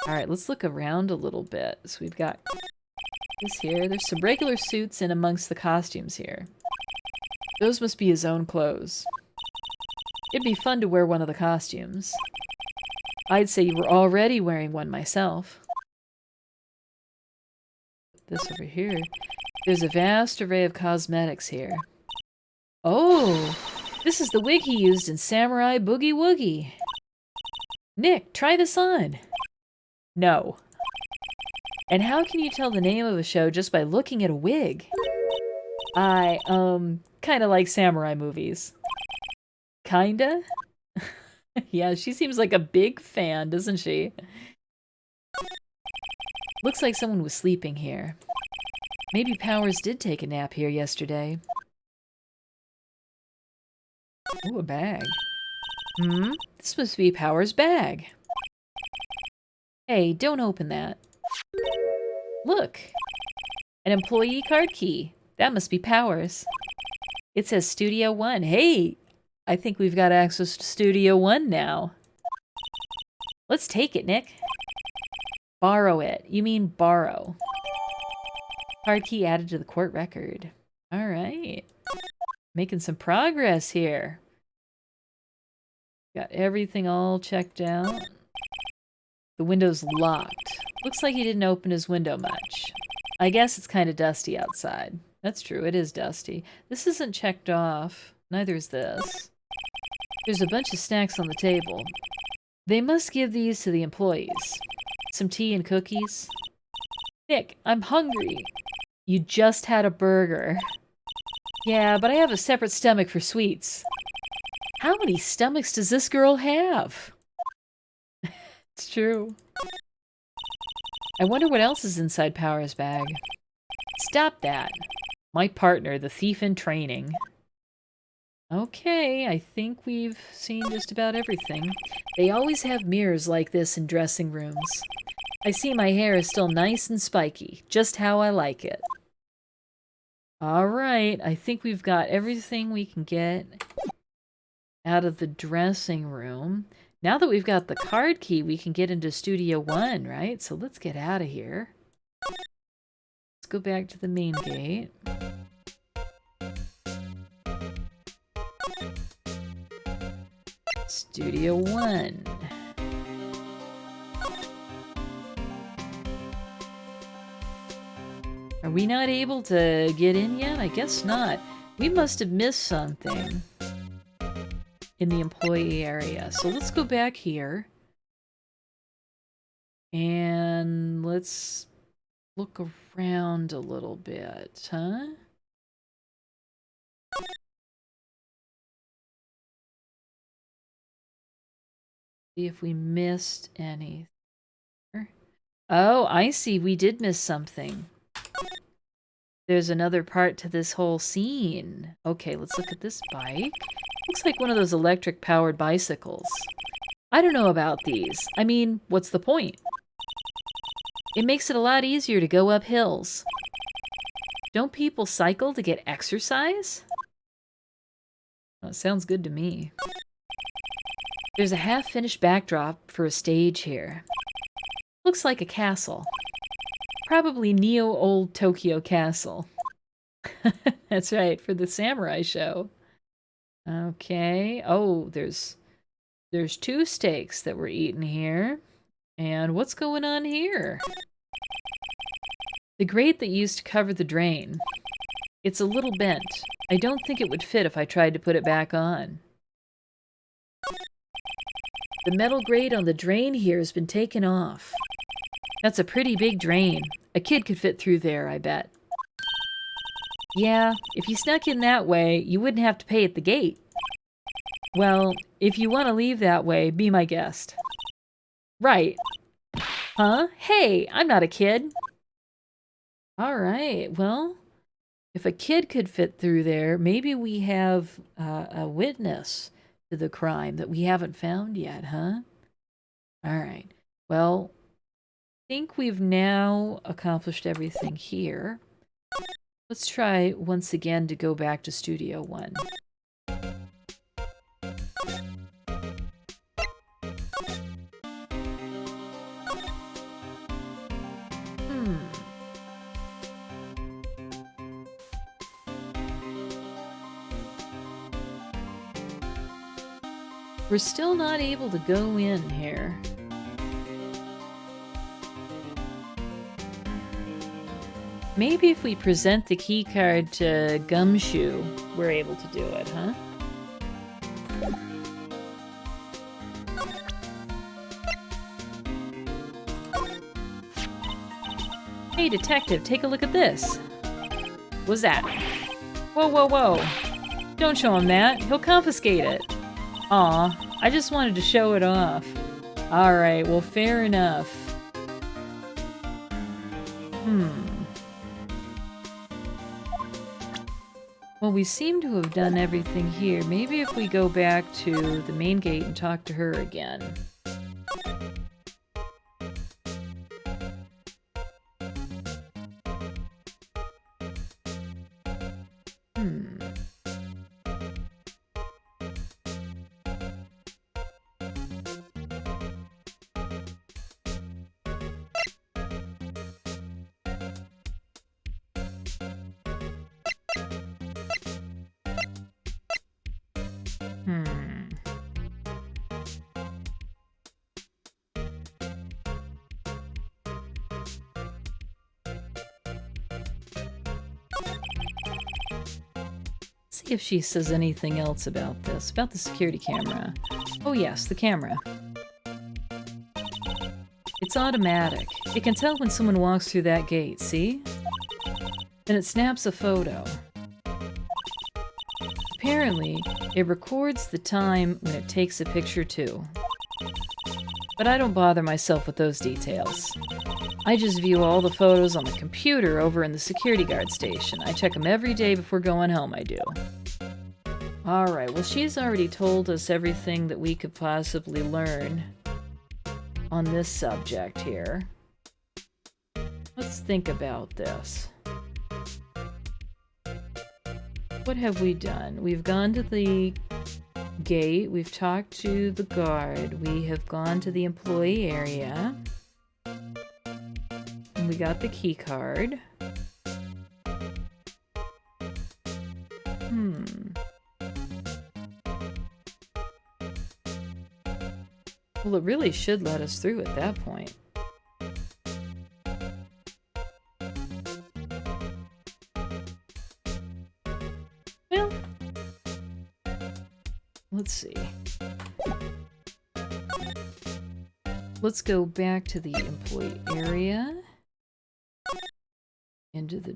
Alright, let's look around a little bit. So we've got this here. There's some regular suits in amongst the costumes here. Those must be his own clothes. It'd be fun to wear one of the costumes. I'd say you were already wearing one myself. This over here. There's a vast array of cosmetics here. Oh, this is the wig he used in Samurai Boogie Woogie. Nick, try this on. No. And how can you tell the name of a show just by looking at a wig? I, kinda like samurai movies. Kinda? Yeah, she seems like a big fan, doesn't she? Looks like someone was sleeping here. Maybe Powers did take a nap here yesterday. Ooh, a bag. This must be Powers' bag. Hey, don't open that. Look! An employee card key. That must be Powers. It says Studio One. Hey! I think we've got access to Studio One now. Let's take it, Nick. Borrow it. You mean borrow. Card key added to the court record. Alright. Making some progress here. Got everything all checked out. The window's locked. Looks like he didn't open his window much. I guess it's kind of dusty outside. That's true, it is dusty. This isn't checked off. Neither is this. There's a bunch of snacks on the table. They must give these to the employees. Some tea and cookies. Nick, I'm hungry. You just had a burger. Yeah, but I have a separate stomach for sweets. How many stomachs does this girl have? It's true. I wonder what else is inside Power's bag. Stop that. My partner, the thief in training. Okay, I think we've seen just about everything. They always have mirrors like this in dressing rooms. I see my hair is still nice and spiky, just how I like it. Alright, I think we've got everything we can get out of the dressing room. Now that we've got the card key, we can get into Studio One, right? So let's get out of here. Let's go back to the main gate. Studio One. Are we not able to get in yet? I guess not. We must have missed something in the employee area. So let's go back here. And let's look around a little bit, huh? See if we missed anything. Oh, I see. We did miss something. There's another part to this whole scene. Okay, let's look at this bike. Looks like one of those electric-powered bicycles. I don't know about these. I mean, what's the point? It makes it a lot easier to go up hills. Don't people cycle to get exercise? Well, it sounds good to me. There's a half-finished backdrop for a stage here. Looks like a castle. Probably Neo-Old Tokyo Castle. That's right, for the samurai show. Okay. Oh, there's 2 steaks that were eaten here. And what's going on here? The grate that used to cover the drain. It's a little bent. I don't think it would fit if I tried to put it back on. The metal grate on the drain here has been taken off. That's a pretty big drain. A kid could fit through there, I bet. Yeah, if you snuck in that way, you wouldn't have to pay at the gate. Well, if you want to leave that way, be my guest. Right. Huh? Hey, I'm not a kid. All right, well, if a kid could fit through there, maybe we have a witness to the crime that we haven't found yet, huh? All right. Well, I think we've now accomplished everything here. Let's try once again to go back to Studio One. We're still not able to go in here. Maybe if we present the key card to Gumshoe, we're able to do it, huh? Hey, detective, take a look at this. What's that? Whoa, whoa, whoa. Don't show him that. He'll confiscate it. Aw, I just wanted to show it off. Alright, well, fair enough. Well, we seem to have done everything here. Maybe if we go back to the main gate and talk to her again. See if she says anything else about this, about the security camera. Oh yes, the camera. It's automatic. It can tell when someone walks through that gate, see? Then it snaps a photo. Apparently, it records the time when it takes a picture too. But I don't bother myself with those details. I just view all the photos on the computer over in the security guard station. I check them every day before going home, I do. Alright, well she's already told us everything that we could possibly learn on this subject here. Let's think about this. What have we done? We've gone to the gate, we've talked to the guard, we have gone to the employee area, and we got the key card. Well, it really should let us through at that point. Well, let's see. Let's go back to the employee area. Into the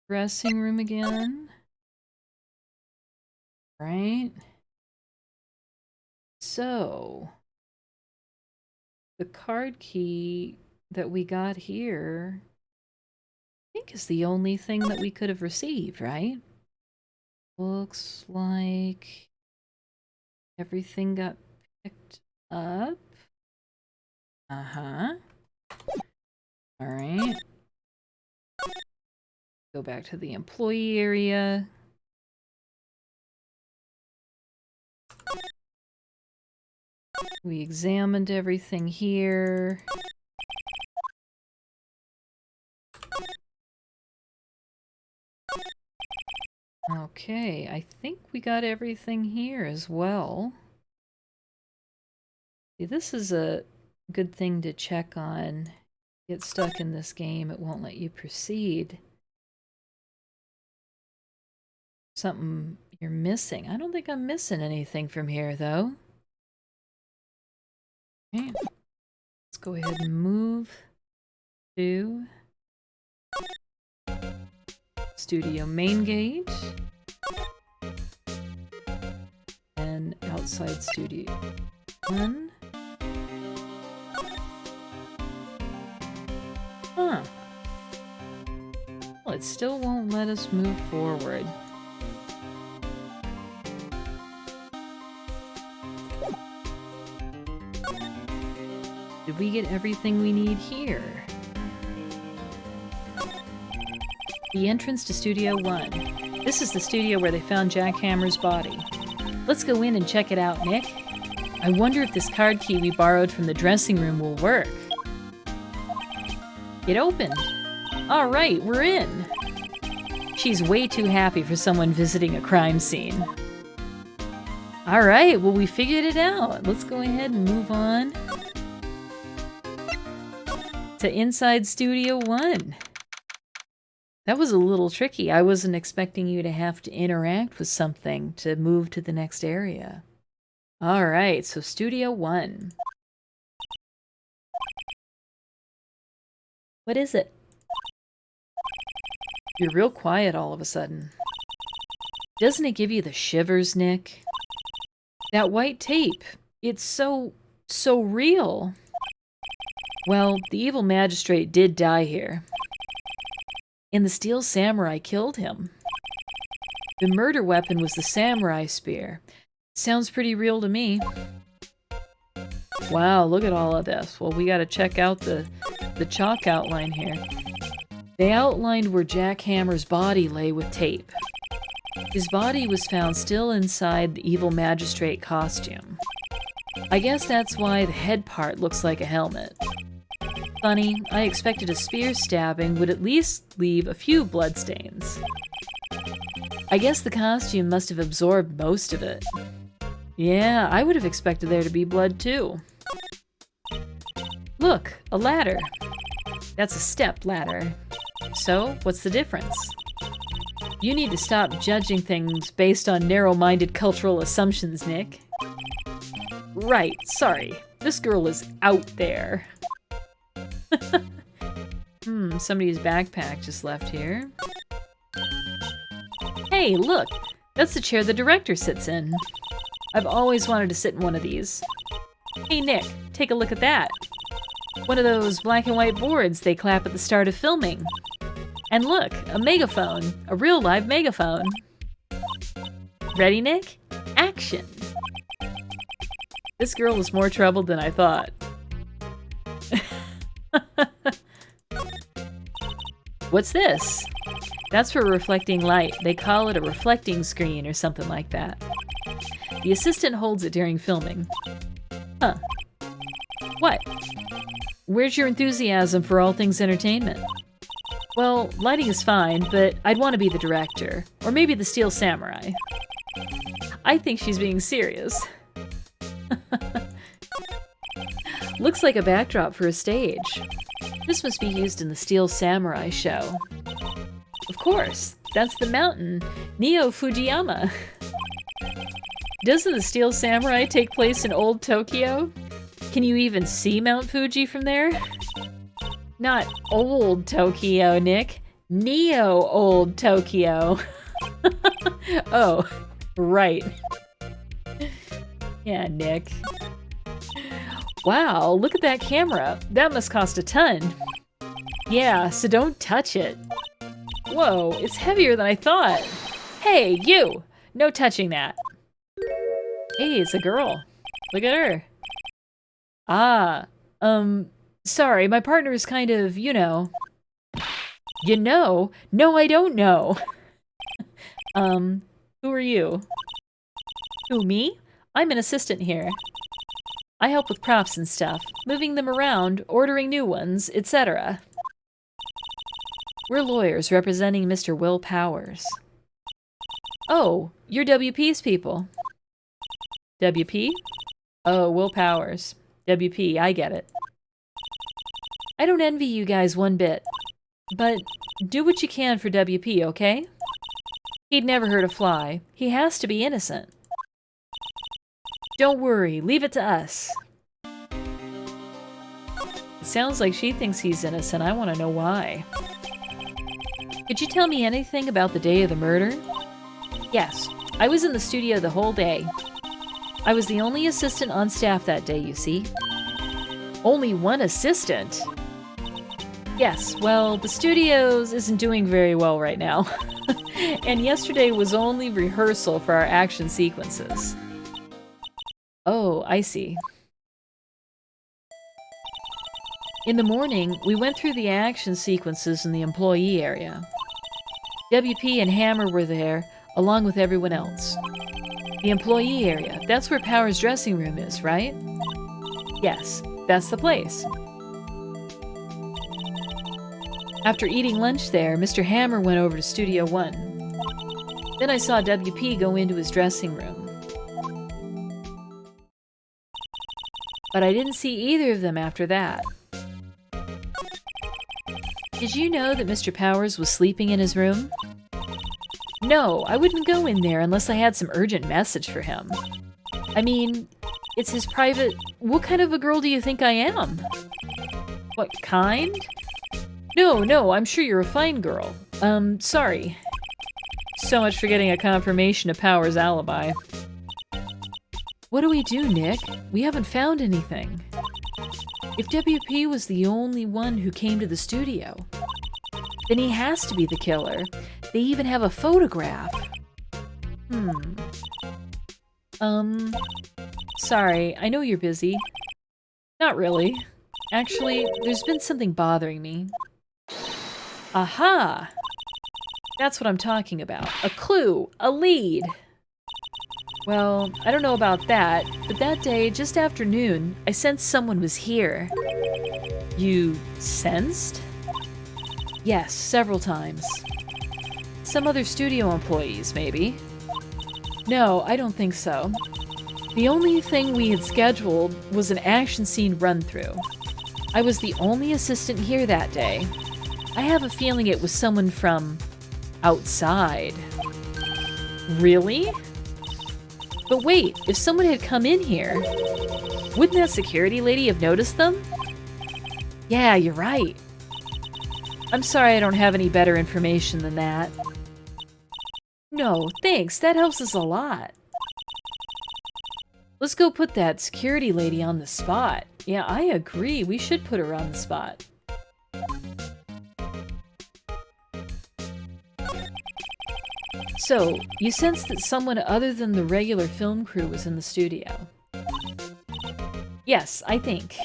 dressing room again. Right? So, the card key that we got here, I think is the only thing that we could have received, right? Looks like everything got picked up. Uh-huh. Alright. Go back to the employee area. We examined everything here. Okay, I think we got everything here as well. See, this is a good thing to check on. Get stuck in this game, it won't let you proceed. something you're missing. I don't think I'm missing anything from here, though. Okay. Let's go ahead and move to studio main gate and outside studio 1. Huh. Well, it still won't let us move forward. Did we get everything we need here? The entrance to Studio 1. This is the studio where they found Jack Hammer's body. Let's go in and check it out, Nick. I wonder if this card key we borrowed from the dressing room will work. It opened. All right, we're in. She's way too happy for someone visiting a crime scene. All right, well, we figured it out. Let's go ahead and move on to inside Studio 1. That was a little tricky. I wasn't expecting you to have to interact with something to move to the next area. All right, so Studio 1. What is it? You're real quiet all of a sudden. Doesn't it give you the shivers, Nick? That white tape. It's so real. Well, the evil magistrate did die here. And the steel samurai killed him. The murder weapon was the samurai spear. Sounds pretty real to me. Wow, look at all of this. Well, we gotta check out the chalk outline here. They outlined where Jack Hammer's body lay with tape. His body was found still inside the evil magistrate costume. I guess that's why the head part looks like a helmet. Funny, I expected a spear stabbing would at least leave a few bloodstains. I guess the costume must have absorbed most of it. Yeah, I would have expected there to be blood too. Look, a ladder. That's a step ladder. So, what's the difference? You need to stop judging things based on narrow-minded cultural assumptions, Nick. Right, sorry. This girl is out there. Somebody's backpack just left here. Hey, look! That's the chair the director sits in. I've always wanted to sit in one of these. Hey, Nick, take a look at that. One of those black and white boards they clap at the start of filming. And look, a megaphone. A real live megaphone. Ready, Nick? Action! This girl was more troubled than I thought. What's this? That's for reflecting light. They call it a reflecting screen or something like that. The assistant holds it during filming. Huh. What? Where's your enthusiasm for all things entertainment? Well, lighting is fine, but I'd want to be the director. Or maybe the Steel Samurai. I think she's being serious. Looks like a backdrop for a stage. This must be used in the Steel Samurai show. Of course, that's the mountain, Neo Fujiyama. Doesn't the Steel Samurai take place in old Tokyo? Can you even see Mount Fuji from there? Not old Tokyo, Nick. Neo old Tokyo. Oh, right. Yeah, Nick. Wow, look at that camera. That must cost a ton. Yeah, so don't touch it. Whoa, it's heavier than I thought. Hey, you! No touching that. Hey, it's a girl. Look at her. Ah, sorry, my partner is kind of, you know. You know? No, I don't know. Who are you? Who, me? I'm an assistant here. I help with props and stuff, moving them around, ordering new ones, etc. We're lawyers representing Mr. Will Powers. Oh, you're WP's people. WP? Oh, Will Powers. WP, I get it. I don't envy you guys one bit, but do what you can for WP, okay? He'd never hurt a fly. He has to be innocent. Don't worry, leave it to us. It sounds like she thinks he's innocent. I want to know why. Could you tell me anything about the day of the murder? Yes, I was in the studio the whole day. I was the only assistant on staff that day, you see. Only one assistant? Yes, well, the studios isn't doing very well right now. And yesterday was only rehearsal for our action sequences. Oh, I see. In the morning, we went through the action sequences in the employee area. WP and Hammer were there, along with everyone else. The employee area, that's where Power's dressing room is, right? Yes, that's the place. After eating lunch there, Mr. Hammer went over to Studio 1. Then I saw WP go into his dressing room. But I didn't see either of them after that. Did you know that Mr. Powers was sleeping in his room? No, I wouldn't go in there unless I had some urgent message for him. I mean, it's his private... What kind of a girl do you think I am? What kind? No, I'm sure you're a fine girl. Sorry. So much for getting a confirmation of Power's alibi. What do we do, Nick? We haven't found anything. If WP was the only one who came to the studio, then he has to be the killer. They even have a photograph. Sorry, I know you're busy. Not really. Actually, there's been something bothering me. Aha! That's what I'm talking about. A clue! A lead! Well, I don't know about that, but that day, just after noon, I sensed someone was here. You sensed? Yes, several times. Some other studio employees, maybe. No, I don't think so. The only thing we had scheduled was an action scene run-through. I was the only assistant here that day. I have a feeling it was someone from outside. Really? But wait, if someone had come in here, wouldn't that security lady have noticed them? Yeah, you're right. I'm sorry I don't have any better information than that. No, thanks. That helps us a lot. Let's go put that security lady on the spot. Yeah, I agree. We should put her on the spot. So, you sensed that someone other than the regular film crew was in the studio? Yes, I think.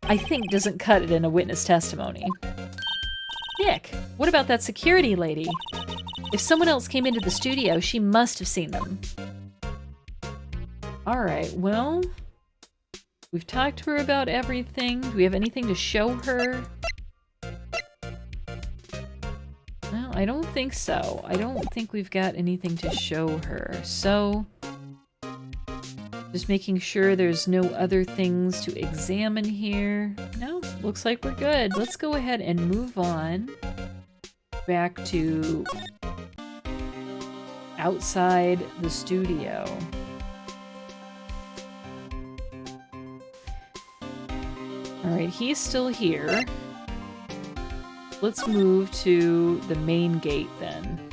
I think doesn't cut it in a witness testimony. Nick, what about that security lady? If someone else came into the studio, she must have seen them. Alright, well... We've talked to her about everything. Do we have anything to show her? Well, I don't think so. I don't think we've got anything to show her. So... just making sure there's no other things to examine here. No, looks like we're good. Let's go ahead and move on back to outside the studio. Alright, he's still here. Let's move to the main gate then.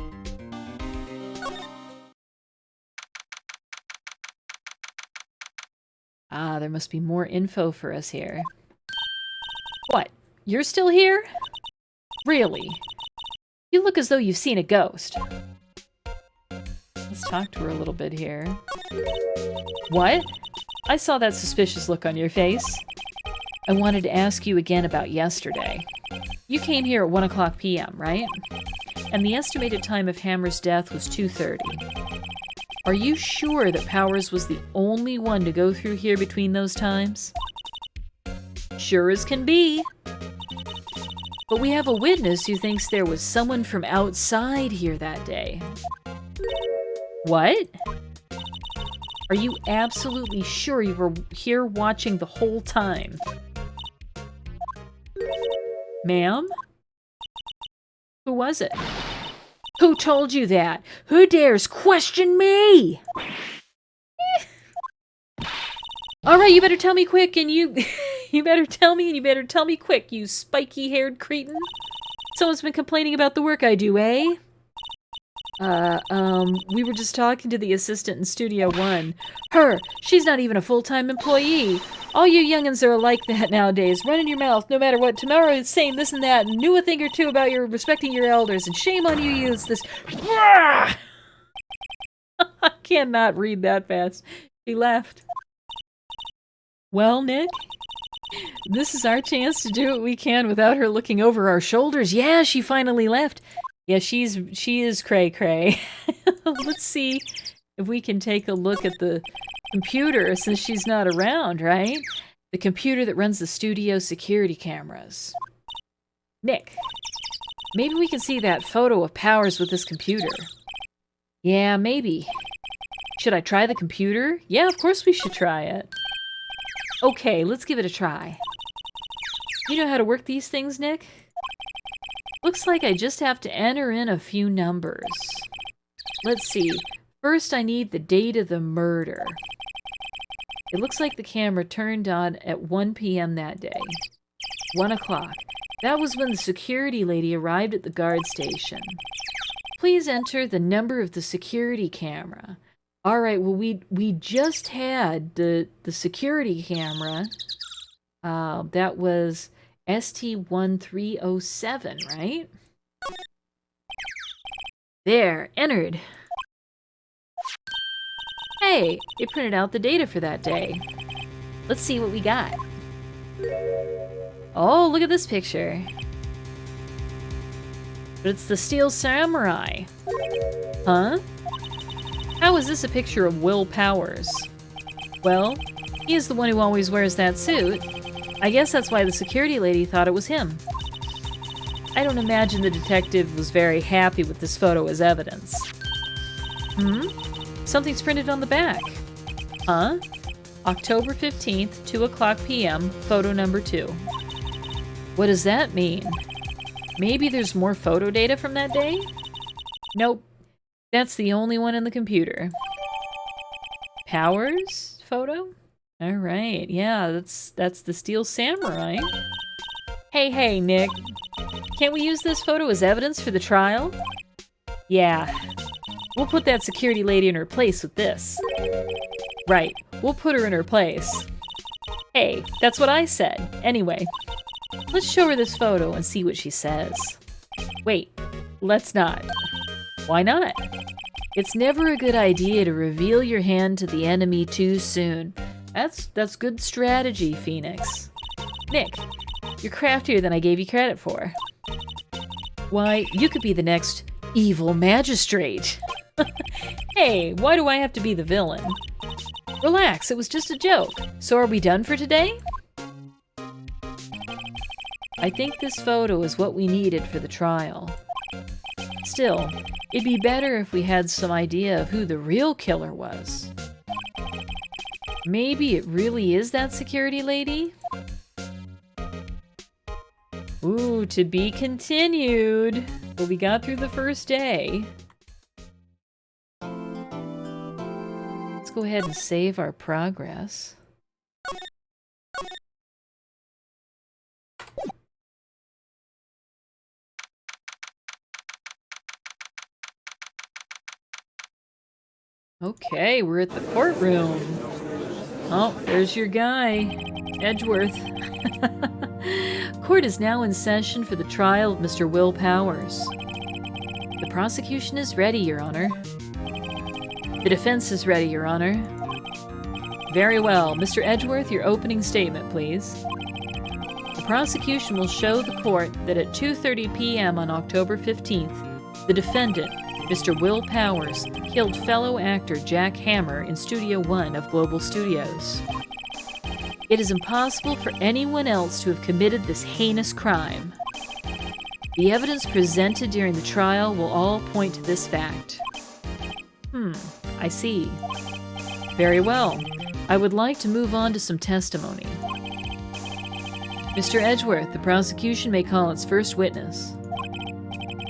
Ah, there must be more info for us here. What? You're still here? Really? You look as though you've seen a ghost. Let's talk to her a little bit here. What? I saw that suspicious look on your face. I wanted to ask you again about yesterday. You came here at 1 o'clock p.m., right? And the estimated time of Hammer's death was 2:30. Are you sure that Powers was the only one to go through here between those times? Sure as can be. But we have a witness who thinks there was someone from outside here that day. What? Are you absolutely sure you were here watching the whole time? Ma'am? Who was it? Who told you that? Who dares question me? All right, you better tell me quick, and you better tell me, and you better tell me quick, you spiky-haired cretin. Someone's been complaining about the work I do, eh? We were just talking to the assistant in Studio One. Her! She's not even a full-time employee! All you youngins are like that nowadays, running your mouth no matter what. Tomorrow is saying this and that, and knew a thing or two about your respecting your elders, and shame on you use this. I cannot read that fast. He left. Well, Nick, this is our chance to do what we can without her looking over our shoulders. Yeah, she finally left. Yeah, she is cray-cray. Let's see if we can take a look at the computer since she's not around, right? The computer that runs the studio security cameras. Nick, maybe we can see that photo of Powers with this computer. Yeah, maybe. Should I try the computer? Yeah, of course we should try it. Okay, let's give it a try. You know how to work these things, Nick? Looks like I just have to enter in a few numbers. Let's see. First, I need the date of the murder. It looks like the camera turned on at 1 p.m. that day. 1 o'clock. That was when the security lady arrived at the guard station. Please enter the number of the security camera. All right, well, we just had the security camera. That was ST1307, right? There, entered. Hey, it printed out the data for that day. Let's see what we got. Oh, look at this picture. But it's the Steel Samurai. Huh? How is this a picture of Will Powers? Well, he is the one who always wears that suit. I guess that's why the security lady thought it was him. I don't imagine the detective was very happy with this photo as evidence. Something's printed on the back. Huh? October 15th, 2 o'clock p.m., photo number 2. What does that mean? Maybe there's more photo data from that day? Nope. That's the only one in the computer. Powers photo? All right, yeah, that's the Steel Samurai. Hey, Nick. Can't we use this photo as evidence for the trial? Yeah. We'll put that security lady in her place with this. Right, we'll put her in her place. Hey, that's what I said. Anyway, let's show her this photo and see what she says. Wait, let's not. Why not? It's never a good idea to reveal your hand to the enemy too soon. That's good strategy, Phoenix. Nick, you're craftier than I gave you credit for. Why, you could be the next evil magistrate. Hey, why do I have to be the villain? Relax, it was just a joke. So are we done for today? I think this photo is what we needed for the trial. Still, it'd be better if we had some idea of who the real killer was. Maybe it really is that security lady? Ooh, to be continued. But we got through the first day. Let's go ahead and save our progress. Okay, we're at the courtroom. Oh, there's your guy, Edgeworth. Court is now in session for the trial of Mr. Will Powers. The prosecution is ready, Your Honor. The defense is ready, Your Honor. Very well. Mr. Edgeworth, your opening statement, please. The prosecution will show the court that at 2:30 p.m. on October 15th, the defendant, Mr. Will Powers, killed fellow actor Jack Hammer in Studio One of Global Studios. It is impossible for anyone else to have committed this heinous crime. The evidence presented during the trial will all point to this fact. I see. Very well. I would like to move on to some testimony. Mr. Edgeworth, the prosecution may call its first witness.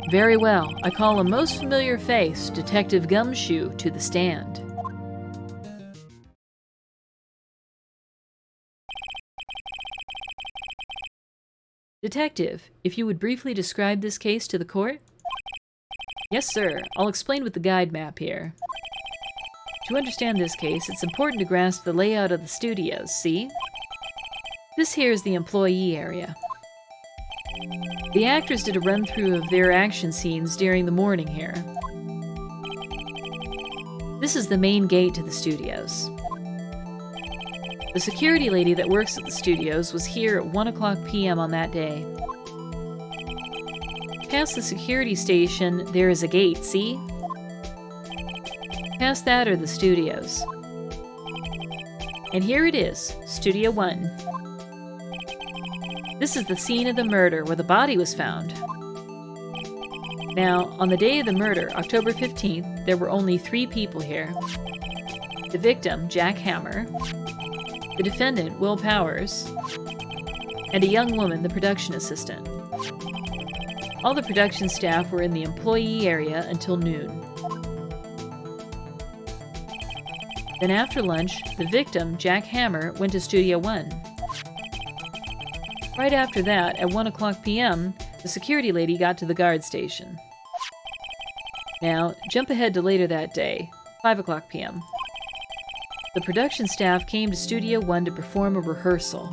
Very well. I call a most familiar face, Detective Gumshoe, to the stand. Detective, if you would briefly describe this case to the court? Yes, sir. I'll explain with the guide map here. To understand this case, it's important to grasp the layout of the studios, see? This here is the employee area. The actors did a run-through of their action scenes during the morning here. This is the main gate to the studios. The security lady that works at the studios was here at 1:00 p.m. on that day. Past the security station, there is a gate, see? Past that are the studios. And here it is, Studio 1. This is the scene of the murder where the body was found. Now, on the day of the murder, October 15th, there were only 3 people here. The victim, Jack Hammer, the defendant, Will Powers, and a young woman, the production assistant. All the production staff were in the employee area until noon. Then after lunch, the victim, Jack Hammer, went to Studio 1. Right after that, at 1:00 p.m., the security lady got to the guard station. Now, jump ahead to later that day, 5:00 p.m. The production staff came to Studio 1 to perform a rehearsal.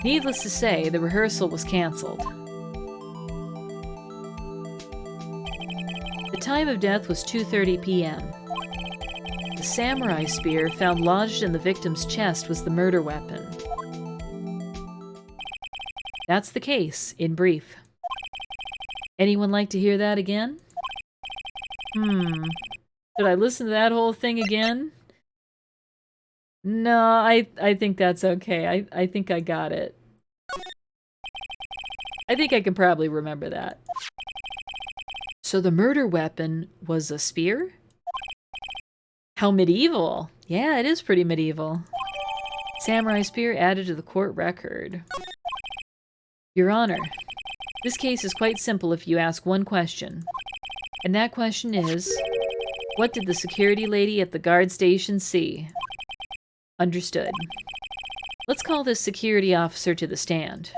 Needless to say, the rehearsal was canceled. The time of death was 2:30 p.m. The samurai spear found lodged in the victim's chest was the murder weapon. That's the case, in brief. Anyone like to hear that again? Should I listen to that whole thing again? No, I think that's okay. I think I got it. I think I can probably remember that. So the murder weapon was a spear? How medieval. Yeah, it is pretty medieval. Samurai spear added to the court record. Your Honor, this case is quite simple if you ask one question. And that question is, what did the security lady at the guard station see? Understood. Let's call this security officer to the stand.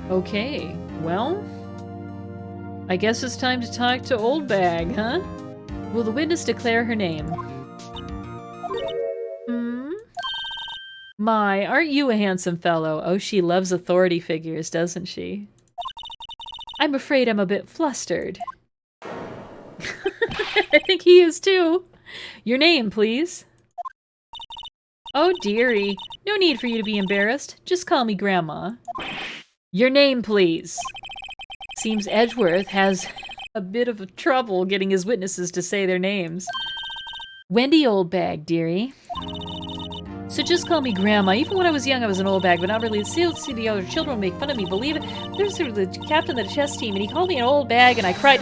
Okay, well, I guess it's time to talk to Old Bag, huh? Will the witness declare her name? My, aren't you a handsome fellow? Oh, she loves authority figures, doesn't she? I'm afraid I'm a bit flustered. I think he is too. Your name, please. Oh, dearie. No need for you to be embarrassed. Just call me Grandma. Your name, please. Seems Edgeworth has a bit of a trouble getting his witnesses to say their names. Wendy Oldbag, dearie. So just call me Grandma. Even when I was young, I was an old bag, but not really. See the other children make fun of me. Believe it. There's the captain of the chess team, and he called me an old bag, and I cried.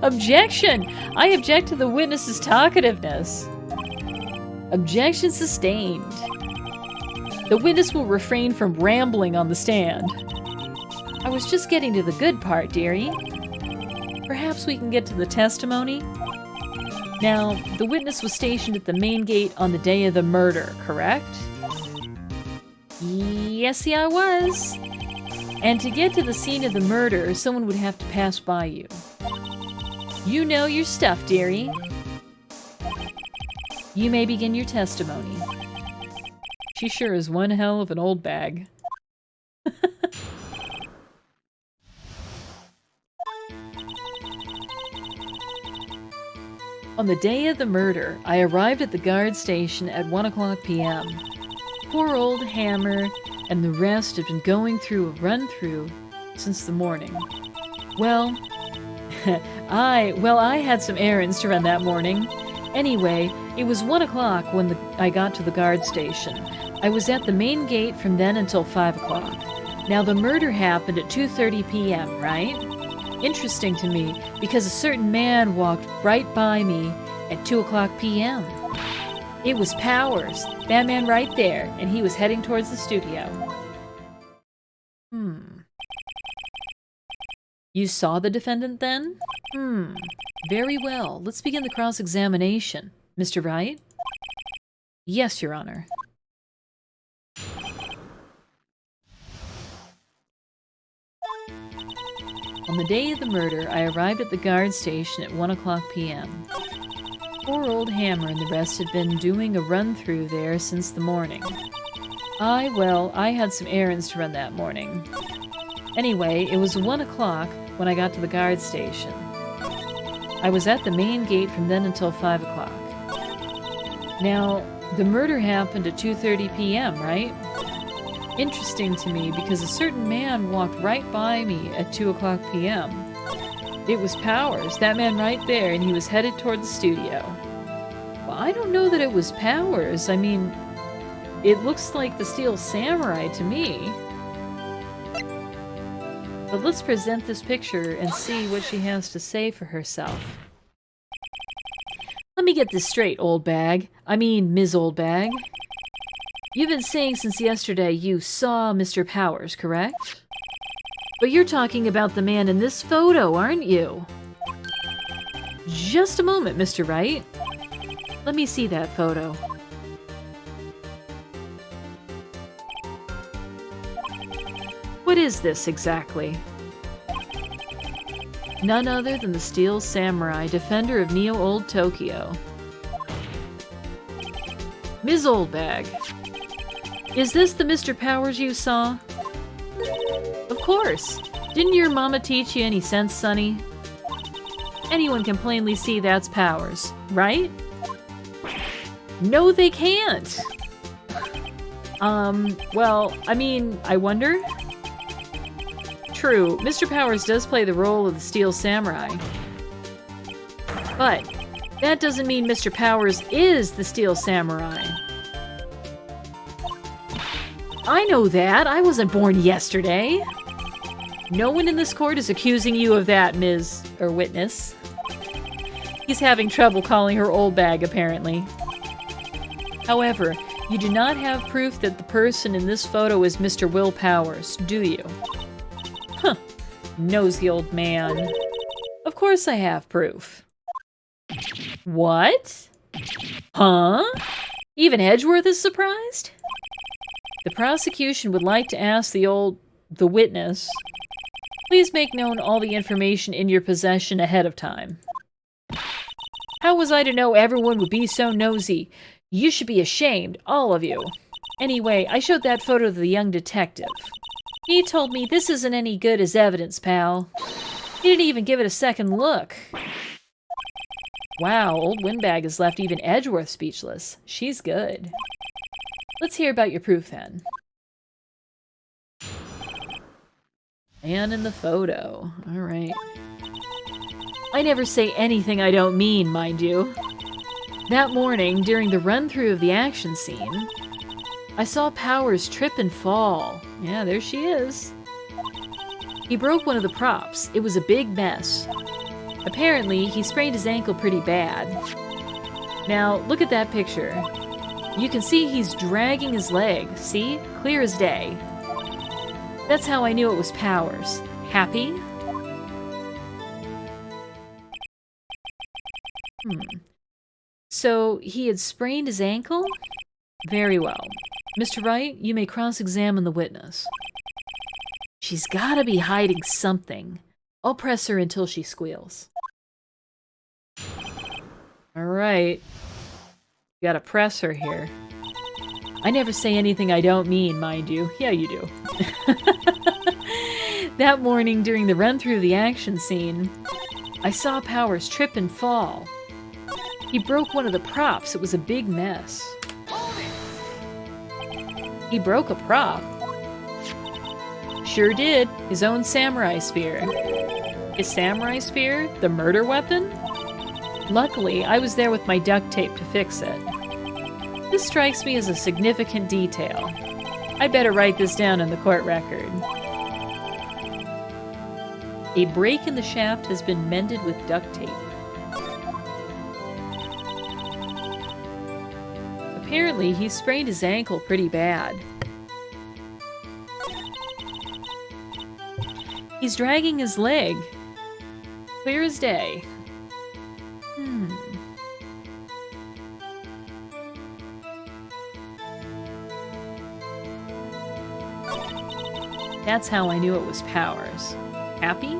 Objection! I object to the witness's talkativeness. Objection sustained. The witness will refrain from rambling on the stand. I was just getting to the good part, dearie. Perhaps we can get to the testimony? Now, the witness was stationed at the main gate on the day of the murder, correct? Yes, I was. And to get to the scene of the murder, someone would have to pass by you. You know your stuff, dearie. You may begin your testimony. She sure is one hell of an old bag. On the day of the murder, I arrived at the guard station at 1:00 p.m. Poor old Hammer and the rest have been going through a run-through since the morning. Well, I had some errands to run that morning. Anyway, it was 1:00 when I got to the guard station. I was at the main gate from then until 5:00. Now, the murder happened at 2:30 p.m., right? Interesting to me, because a certain man walked right by me at 2:00 p.m. It was Powers, that man right there, and he was heading towards the studio. You saw the defendant then? Very well. Let's begin the cross-examination. Mr. Wright? Yes, Your Honor. On the day of the murder, I arrived at the guard station at 1:00 p.m. Poor old Hammer and the rest had been doing a run-through there since the morning. I had some errands to run that morning. Anyway, it was 1:00 when I got to the guard station. I was at the main gate from then until 5:00. Now, the murder happened at 2:30 p.m., right? Interesting to me because a certain man walked right by me at 2:00 p.m. It was Powers, that man right there, and he was headed toward the studio. Well, I don't know that it was Powers. I mean, it looks like the Steel Samurai to me. But let's present this picture and see what she has to say for herself. Let me get this straight, old bag. I mean, Ms. Oldbag. You've been saying since yesterday you saw Mr. Powers, correct? But you're talking about the man in this photo, aren't you? Just a moment, Mr. Wright. Let me see that photo. What is this exactly? None other than the Steel Samurai, defender of Neo-Old Tokyo. Ms. Oldbag, is this the Mr. Powers you saw? Of course. Didn't your mama teach you any sense, Sonny? Anyone can plainly see that's Powers, right? No, they can't! Well, I mean, I wonder? True, Mr. Powers does play the role of the Steel Samurai. But that doesn't mean Mr. Powers is the Steel Samurai. I know that. I wasn't born yesterday. No one in this court is accusing you of that, Ms. or Witness. He's having trouble calling her old bag, apparently. However, you do not have proof that the person in this photo is Mr. Will Powers, do you? Huh. Nosy old man. Of course I have proof. What? Huh? Even Edgeworth is surprised? The prosecution would like to ask the witness, please make known all the information in your possession ahead of time. How was I to know everyone would be so nosy? You should be ashamed, all of you. Anyway, I showed that photo to the young detective. He told me this isn't any good as evidence, pal. He didn't even give it a second look. Wow, old Windbag has left even Edgeworth speechless. She's good. Let's hear about your proof, then. Man in the photo. Alright. I never say anything I don't mean, mind you. That morning, during the run-through of the action scene, I saw Powers trip and fall. Yeah, there she is. He broke one of the props. It was a big mess. Apparently, he sprained his ankle pretty bad. Now, look at that picture. You can see he's dragging his leg. See? Clear as day. That's how I knew it was Powers. Happy? So, he had sprained his ankle? Very well. Mr. Wright, you may cross-examine the witness. She's gotta be hiding something. I'll press her until she squeals. Alright. Gotta press her here. I never say anything I don't mean, mind you. Yeah, you do. That morning, during the run-through of the action scene, I saw Powers trip and fall. He broke one of the props. It was a big mess. He broke a prop? Sure did. His own samurai spear. His samurai spear? The murder weapon? Luckily, I was there with my duct tape to fix it. This strikes me as a significant detail. I better write this down in the court record. A break in the shaft has been mended with duct tape. Apparently, he sprained his ankle pretty bad. He's dragging his leg. Clear as day. That's how I knew it was Powers. Happy?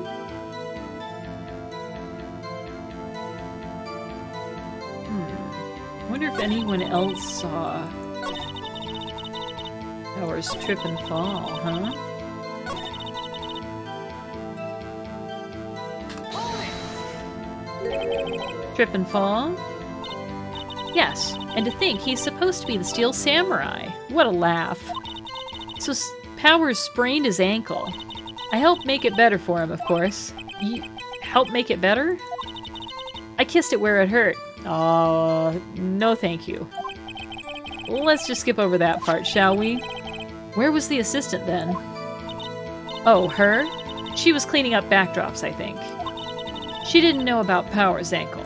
I wonder if anyone else saw Powers trip and fall, huh? Trip and fall? Yes, and to think he's supposed to be the Steel Samurai. What a laugh. So Powers sprained his ankle. I helped make it better for him, of course. You help make it better? I kissed it where it hurt. No thank you. Let's just skip over that part, shall we? Where was the assistant then? Oh, her? She was cleaning up backdrops, I think. She didn't know about Powers' ankle.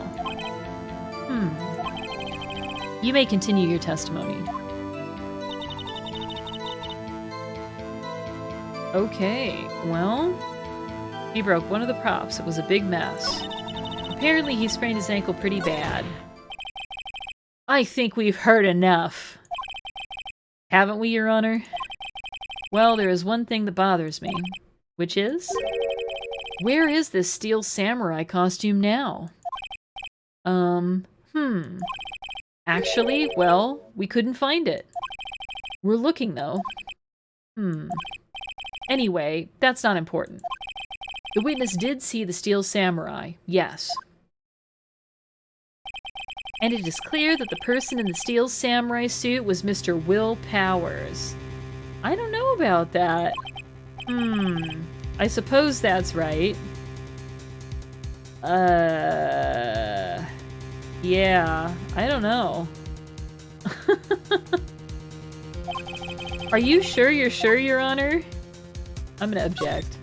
You may continue your testimony. Okay, well, he broke one of the props. It was a big mess. Apparently he sprained his ankle pretty bad. I think we've heard enough. Haven't we, Your Honor? Well, there is one thing that bothers me. Which is? Where is this Steel Samurai costume now? Actually, well, we couldn't find it. We're looking, though. Anyway, that's not important. The witness did see the Steel Samurai, yes. And it is clear that the person in the Steel Samurai suit was Mr. Will Powers. I don't know about that. I suppose that's right. Yeah, I don't know. Are you sure you're sure, Your Honor? I'm gonna object.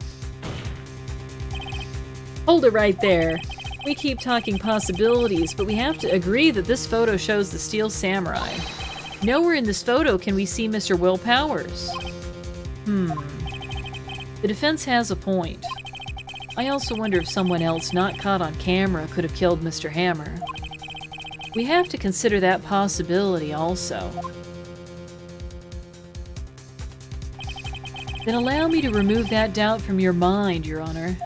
Hold it right there. We keep talking possibilities, but we have to agree that this photo shows the Steel Samurai. Nowhere in this photo can we see Mr. Will Powers. The defense has a point. I also wonder if someone else not caught on camera could have killed Mr. Hammer. We have to consider that possibility also. Then allow me to remove that doubt from your mind, Your Honor.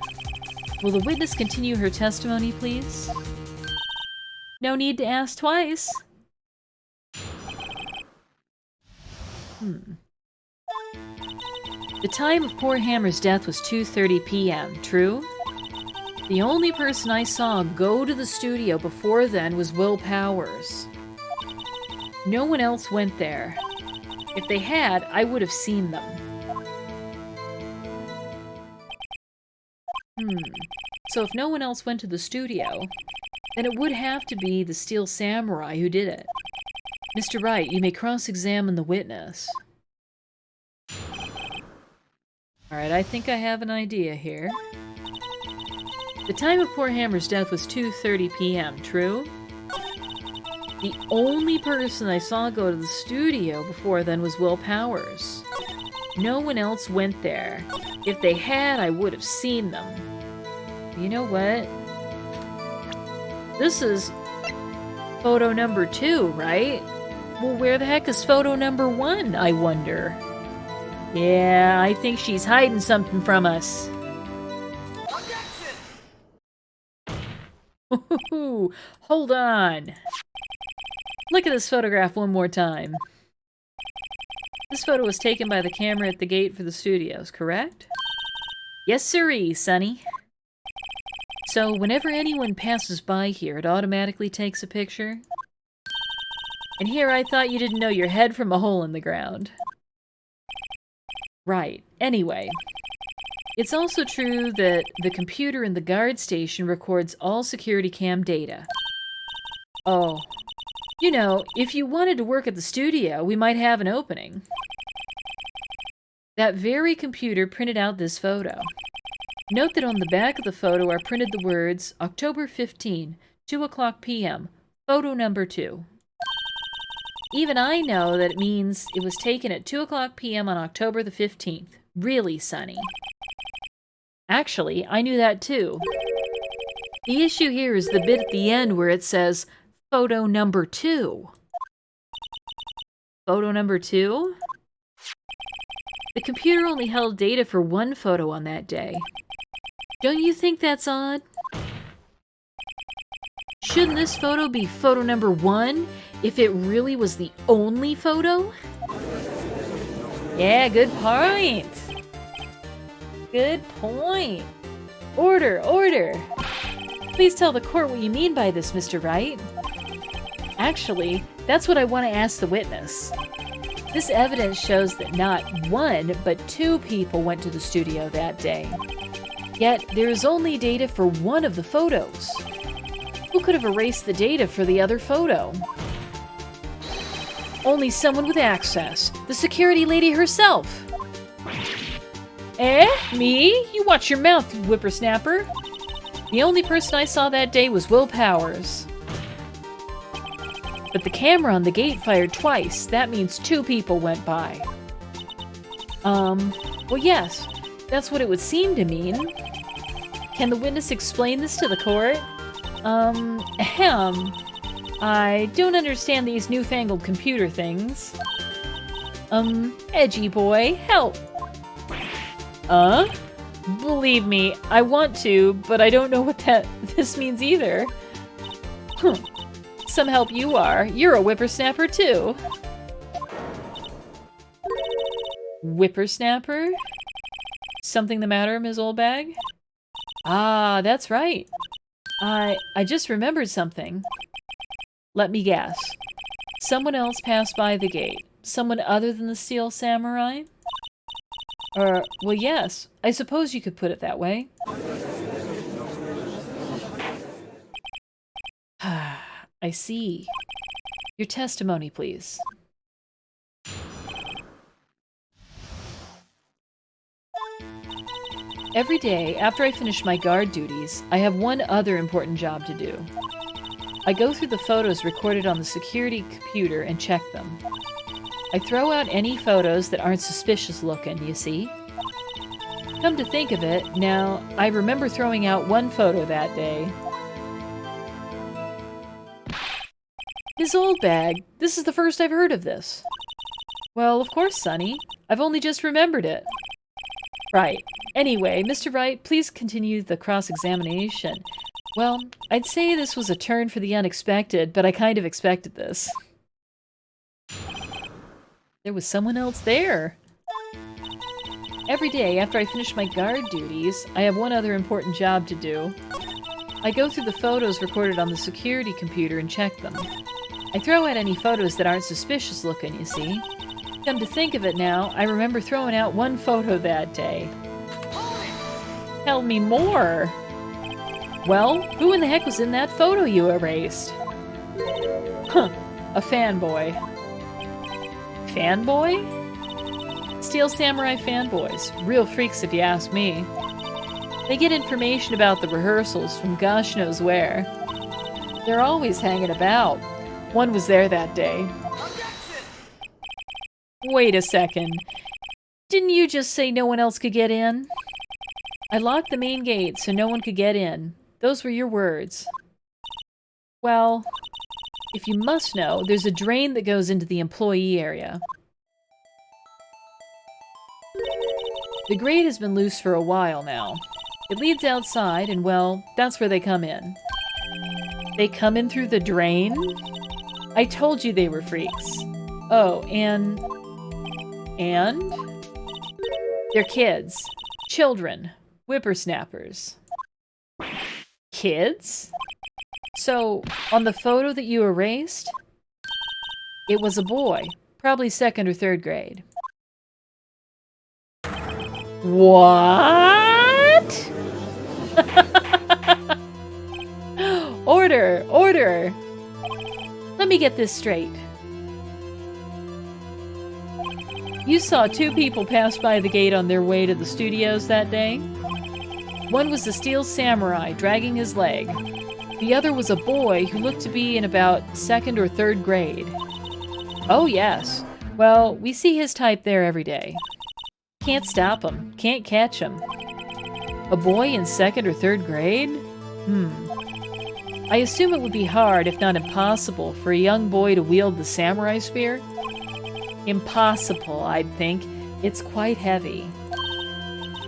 Will the witness continue her testimony, please? No need to ask twice. The time of poor Hammer's death was 2:30 p.m., true? The only person I saw go to the studio before then was Will Powers. No one else went there. If they had, I would have seen them. So if no one else went to the studio, then it would have to be the Steel Samurai who did it. Mr. Wright, you may cross-examine the witness. Alright, I think I have an idea here. The time of poor Hammer's death was 2:30 p.m., true? The only person I saw go to the studio before then was Will Powers. No one else went there. If they had, I would have seen them. You know what? This is photo number 2, right? Well, where the heck is photo number 1, I wonder? Yeah, I think she's hiding something from us. Ooh, hold on. Look at this photograph one more time. This photo was taken by the camera at the gate for the studios, correct? Yes, sirree, Sonny. So, whenever anyone passes by here, it automatically takes a picture? And here I thought you didn't know your head from a hole in the ground. Right. Anyway, it's also true that the computer in the guard station records all security cam data. Oh. You know, if you wanted to work at the studio, we might have an opening. That very computer printed out this photo. Note that on the back of the photo are printed the words, October 15, 2 o'clock p.m., photo number 2. Even I know that it means it was taken at 2:00 p.m. on October the 15th. Really, Sonny. Actually, I knew that too. The issue here is the bit at the end where it says, photo number 2. Photo number 2? The computer only held data for one photo on that day. Don't you think that's odd? Shouldn't this photo be photo number 1 if it really was the only photo? Yeah, good point. Good point. Order, order. Please tell the court what you mean by this, Mr. Wright. Actually, that's what I want to ask the witness. This evidence shows that not 1, but 2 people went to the studio that day. Yet, there is only data for one of the photos. Who could have erased the data for the other photo? Only someone with access. The security lady herself. Eh? Me? You watch your mouth, you whippersnapper. The only person I saw that day was Will Powers. But the camera on the gate fired twice. That means 2 people went by. Well, yes. That's what it would seem to mean. Can the witness explain this to the court? Ahem. I don't understand these newfangled computer things. Edgy boy, help. Believe me, I want to, but I don't know what this means either. Some help you are. You're a whippersnapper too. Whippersnapper? Something the matter, Ms. Oldbag? Ah, that's right. I just remembered something. Let me guess. Someone else passed by the gate. Someone other than the Steel Samurai? Well, yes. I suppose you could put it that way. I see. Your testimony, please. Every day, after I finish my guard duties, I have one other important job to do. I go through the photos recorded on the security computer and check them. I throw out any photos that aren't suspicious looking, you see? Come to think of it, now, I remember throwing out one photo that day. Ms. Oldbag, this is the first I've heard of this. Well, of course, Sonny. I've only just remembered it. Right. Anyway, Mr. Wright, please continue the cross-examination. Well, I'd say this was a turn for the unexpected, but I kind of expected this. There was someone else there. Every day, after I finish my guard duties, I have one other important job to do. I go through the photos recorded on the security computer and check them. I throw out any photos that aren't suspicious looking, you see. Come to think of it now, I remember throwing out one photo that day. Tell me more! Well, who in the heck was in that photo you erased? Huh, a fanboy. Fanboy? Steel Samurai fanboys. Real freaks if you ask me. They get information about the rehearsals from gosh knows where. They're always hanging about. One was there that day. Wait a second. Didn't you just say no one else could get in? I locked the main gate so no one could get in. Those were your words. Well, if you must know, there's a drain that goes into the employee area. The grate has been loose for a while now. It leads outside, and well, that's where they come in. They come in through the drain? I told you they were freaks. Oh, and... They're kids. Children. Whippersnappers. Kids? So, on the photo that you erased, it was a boy, probably 2nd or 3rd grade. What? Order! Order! Let me get this straight. You saw 2 people pass by the gate on their way to the studios that day. One was the Steel Samurai, dragging his leg. The other was a boy who looked to be in about 2nd or 3rd grade. Oh, yes. Well, we see his type there every day. Can't stop him. Can't catch him. A boy in 2nd or 3rd grade? I assume it would be hard, if not impossible, for a young boy to wield the samurai spear? Impossible, I'd think. It's quite heavy.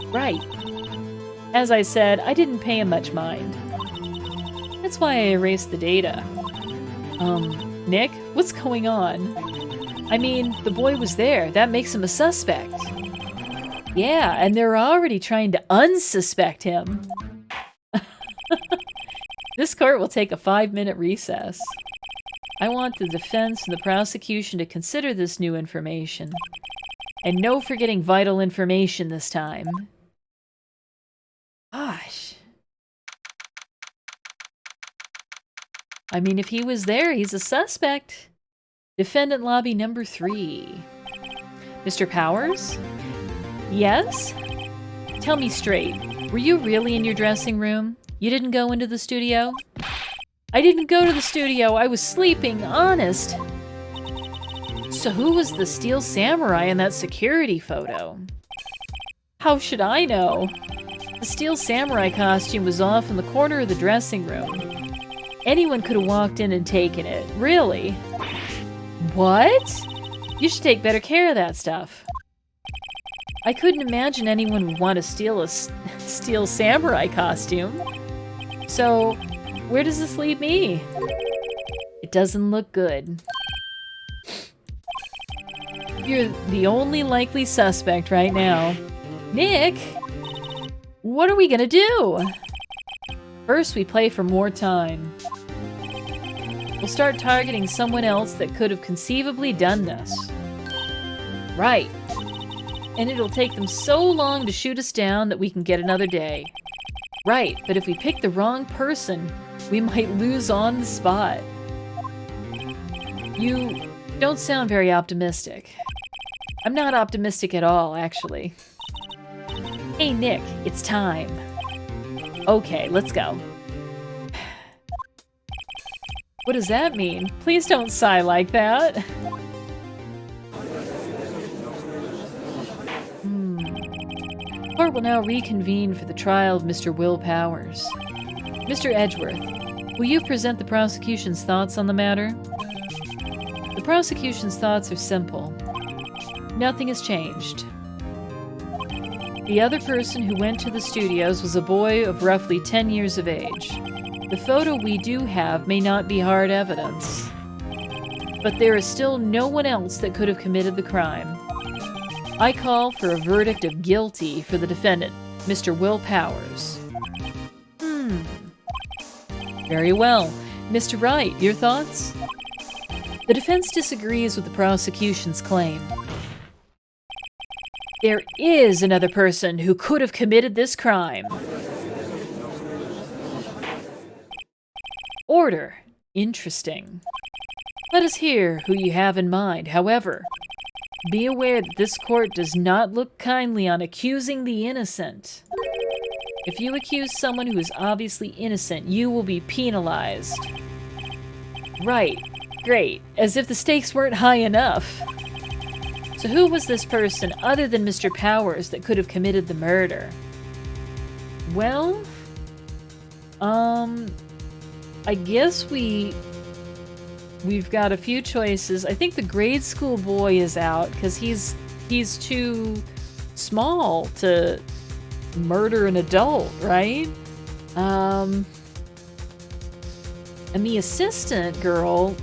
Right. As I said, I didn't pay him much mind. That's why I erased the data. Nick, what's going on? I mean, the boy was there. That makes him a suspect. Yeah, and they're already trying to unsuspect him. This court will take a 5-minute recess. I want the defense and the prosecution to consider this new information. And no forgetting vital information this time. Gosh. I mean, if he was there, he's a suspect. Defendant lobby number 3. Mr. Powers? Yes? Tell me straight, were you really in your dressing room? You didn't go into the studio? I didn't go to the studio, I was sleeping, honest. So who was the steel samurai in that security photo? How should I know? The steel samurai costume was off in the corner of the dressing room. Anyone could have walked in and taken it, really. What? You should take better care of that stuff. I couldn't imagine anyone would want to steal a steel samurai costume. So, where does this leave me? It doesn't look good. You're the only likely suspect right now. Nick! What are we gonna do? First, we play for more time. We'll start targeting someone else that could have conceivably done this. Right. And it'll take them so long to shoot us down that we can get another day. Right, but if we pick the wrong person, we might lose on the spot. You don't sound very optimistic. I'm not optimistic at all, actually. Hey, Nick, it's time. Okay, let's go. What does that mean? Please don't sigh like that. Court will now reconvene for the trial of Mr. Will Powers. Mr. Edgeworth, will you present the prosecution's thoughts on the matter? The prosecution's thoughts are simple. Nothing has changed. The other person who went to the studios was a boy of roughly 10 years of age. The photo we do have may not be hard evidence, but there is still no one else that could have committed the crime. I call for a verdict of guilty for the defendant, Mr. Will Powers. Very well. Mr. Wright, your thoughts? The defense disagrees with the prosecution's claim. There is another person who could have committed this crime. Order. Interesting. Let us hear who you have in mind. However, be aware that this court does not look kindly on accusing the innocent. If you accuse someone who is obviously innocent, you will be penalized. Right. Great. As if the stakes weren't high enough. So who was this person other than Mr. Powers that could have committed the murder? Well, I guess we've got a few choices. I think the grade school boy is out because he's too small to murder an adult, right? And the assistant girl,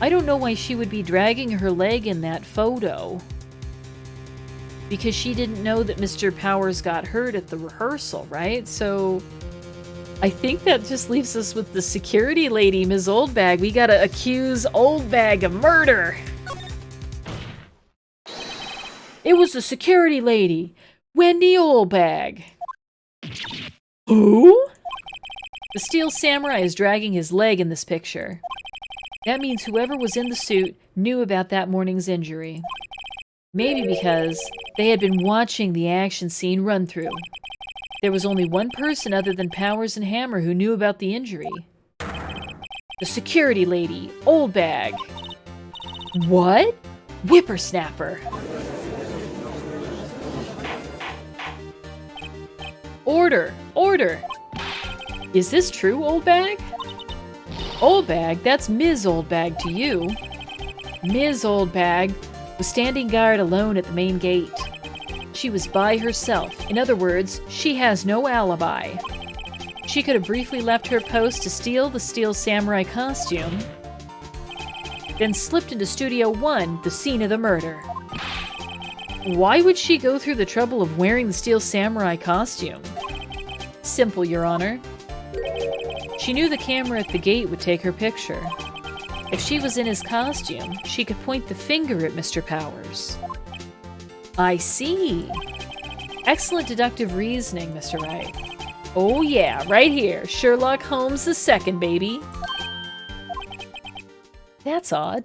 I don't know why she would be dragging her leg in that photo. Because she didn't know that Mr. Powers got hurt at the rehearsal, right? So I think that just leaves us with the security lady, Ms. Oldbag. We gotta accuse Oldbag of murder. It was the security lady, Wendy Oldbag. Who? The steel samurai is dragging his leg in this picture. That means whoever was in the suit knew about that morning's injury. Maybe because they had been watching the action scene run through. There was only one person other than Powers and Hammer who knew about the injury. The security lady, Oldbag. What? Whippersnapper. Order! Order! Is this true, Old Bag? Old Bag? That's Ms. Old Bag to you. Ms. Old Bag was standing guard alone at the main gate. She was by herself. In other words, she has no alibi. She could have briefly left her post to steal the steel samurai costume, then slipped into Studio 1, the scene of the murder. Why would she go through the trouble of wearing the steel samurai costume? Simple, Your Honor. She knew the camera at the gate would take her picture. If she was in his costume, she could point the finger at Mr. Powers. I see. Excellent deductive reasoning, Mr. Wright. Oh yeah, right here. Sherlock Holmes II, baby. That's odd.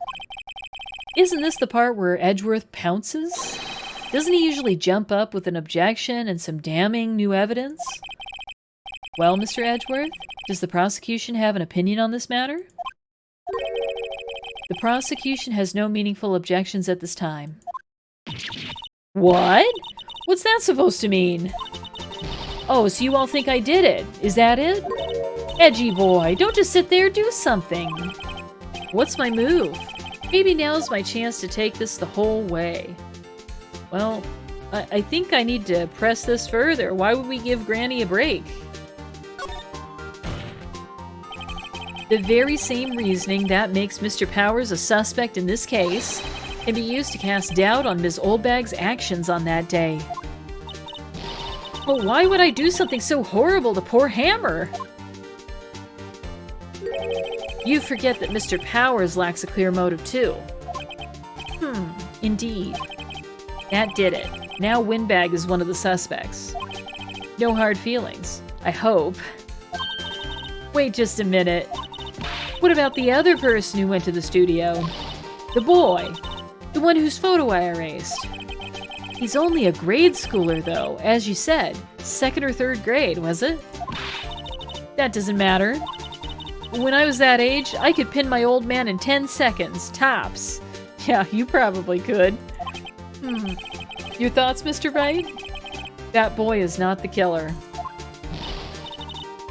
Isn't this the part where Edgeworth pounces? Doesn't he usually jump up with an objection and some damning new evidence? Well, Mr. Edgeworth, does the prosecution have an opinion on this matter? The prosecution has no meaningful objections at this time. What? What's that supposed to mean? Oh, so you all think I did it? Is that it? Edgy boy, don't just sit there, do something. What's my move? Maybe now's my chance to take this the whole way. Well, I think I need to press this further. Why would we give Granny a break? The very same reasoning that makes Mr. Powers a suspect in this case can be used to cast doubt on Ms. Oldbag's actions on that day. But why would I do something so horrible to poor Hammer? You forget that Mr. Powers lacks a clear motive too. Indeed. That did it. Now Windbag is one of the suspects. No hard feelings. I hope. Wait just a minute. What about the other person who went to the studio? The boy. The one whose photo I erased. He's only a grade schooler, though, as you said. 2nd or 3rd grade, was it? That doesn't matter. When I was that age, I could pin my old man in 10 seconds, tops. Yeah, you probably could. Your thoughts, Mr. Wright? That boy is not the killer.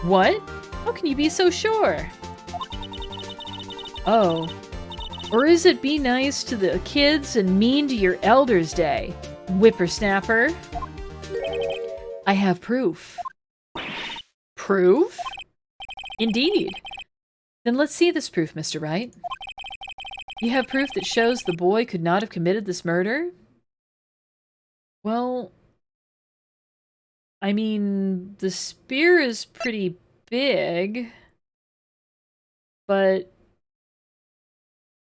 What? How can you be so sure? Oh. Or is it be nice to the kids and mean to your elders day? Whippersnapper. I have proof. Proof? Indeed. Then let's see this proof, Mr. Wright. You have proof that shows the boy could not have committed this murder? Well, I mean, the spear is pretty big, but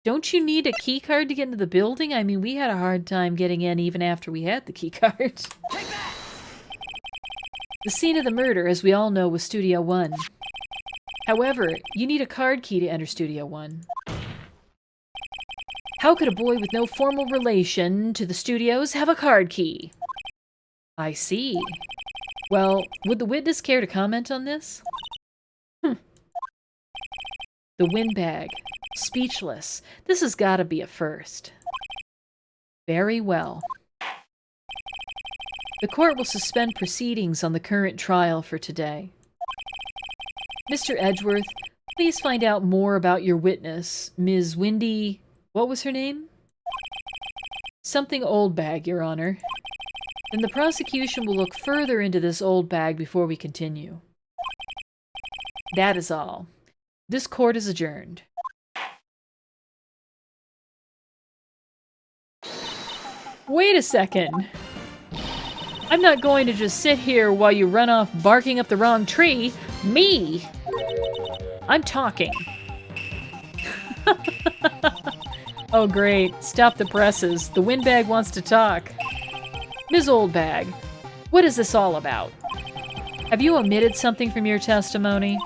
don't you need a key card to get into the building? I mean, we had a hard time getting in even after we had the key card. The scene of the murder, as we all know, was Studio 1. However, you need a card key to enter Studio 1. How could a boy with no formal relation to the studios have a card key? I see. Well, would the witness care to comment on this? The windbag. Speechless. This has got to be a first. Very well. The court will suspend proceedings on the current trial for today. Mr. Edgeworth, please find out more about your witness, Ms. Windy... What was her name? Something Oldbag, Your Honor. Then the prosecution will look further into this old bag before we continue. That is all. This court is adjourned. Wait a second. I'm not going to just sit here while you run off barking up the wrong tree. Me! I'm talking. Oh great, stop the presses. The windbag wants to talk. Ms. Oldbag, what is this all about? Have you omitted something from your testimony?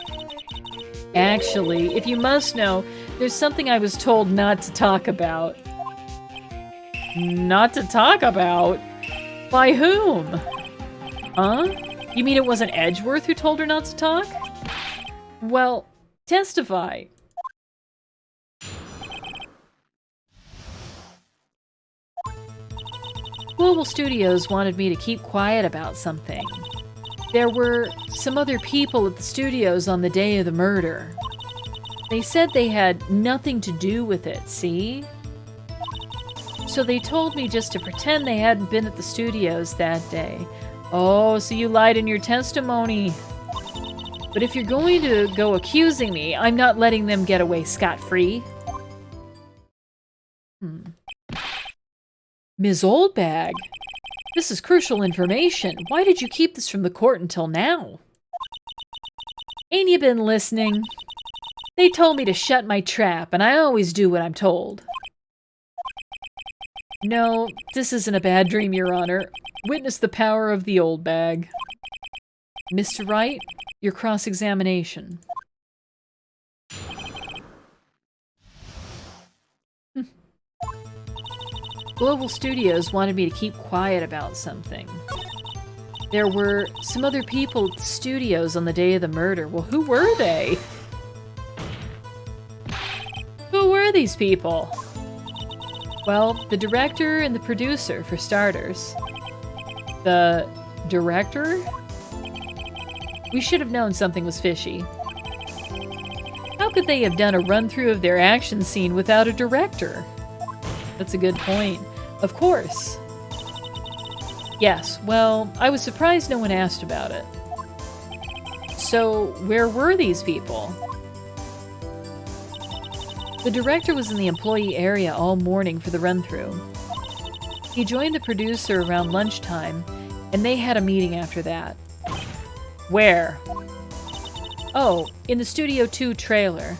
Actually, if you must know, there's something I was told not to talk about. Not to talk about? By whom? Huh? You mean it wasn't Edgeworth who told her not to talk? Well, testify. Global Studios wanted me to keep quiet about something. There were some other people at the studios on the day of the murder. They said they had nothing to do with it, see? So they told me just to pretend they hadn't been at the studios that day. Oh, so you lied in your testimony. But if you're going to go accusing me, I'm not letting them get away scot-free. Ms. Oldbag, this is crucial information. Why did you keep this from the court until now? Ain't you been listening? They told me to shut my trap, and I always do what I'm told. No, this isn't a bad dream, Your Honor. Witness the power of the old bag. Mr. Wright, your cross-examination. Global Studios wanted me to keep quiet about something. There were some other people at the studios on the day of the murder. Well, who were they? Who were these people? Well, the director and the producer, for starters. The director? We should have known something was fishy. How could they have done a run-through of their action scene without a director? That's a good point. Of course. Yes, well, I was surprised no one asked about it. So, where were these people? The director was in the employee area all morning for the run-through. He joined the producer around lunchtime, and they had a meeting after that. Where? Oh, in the Studio 2 trailer.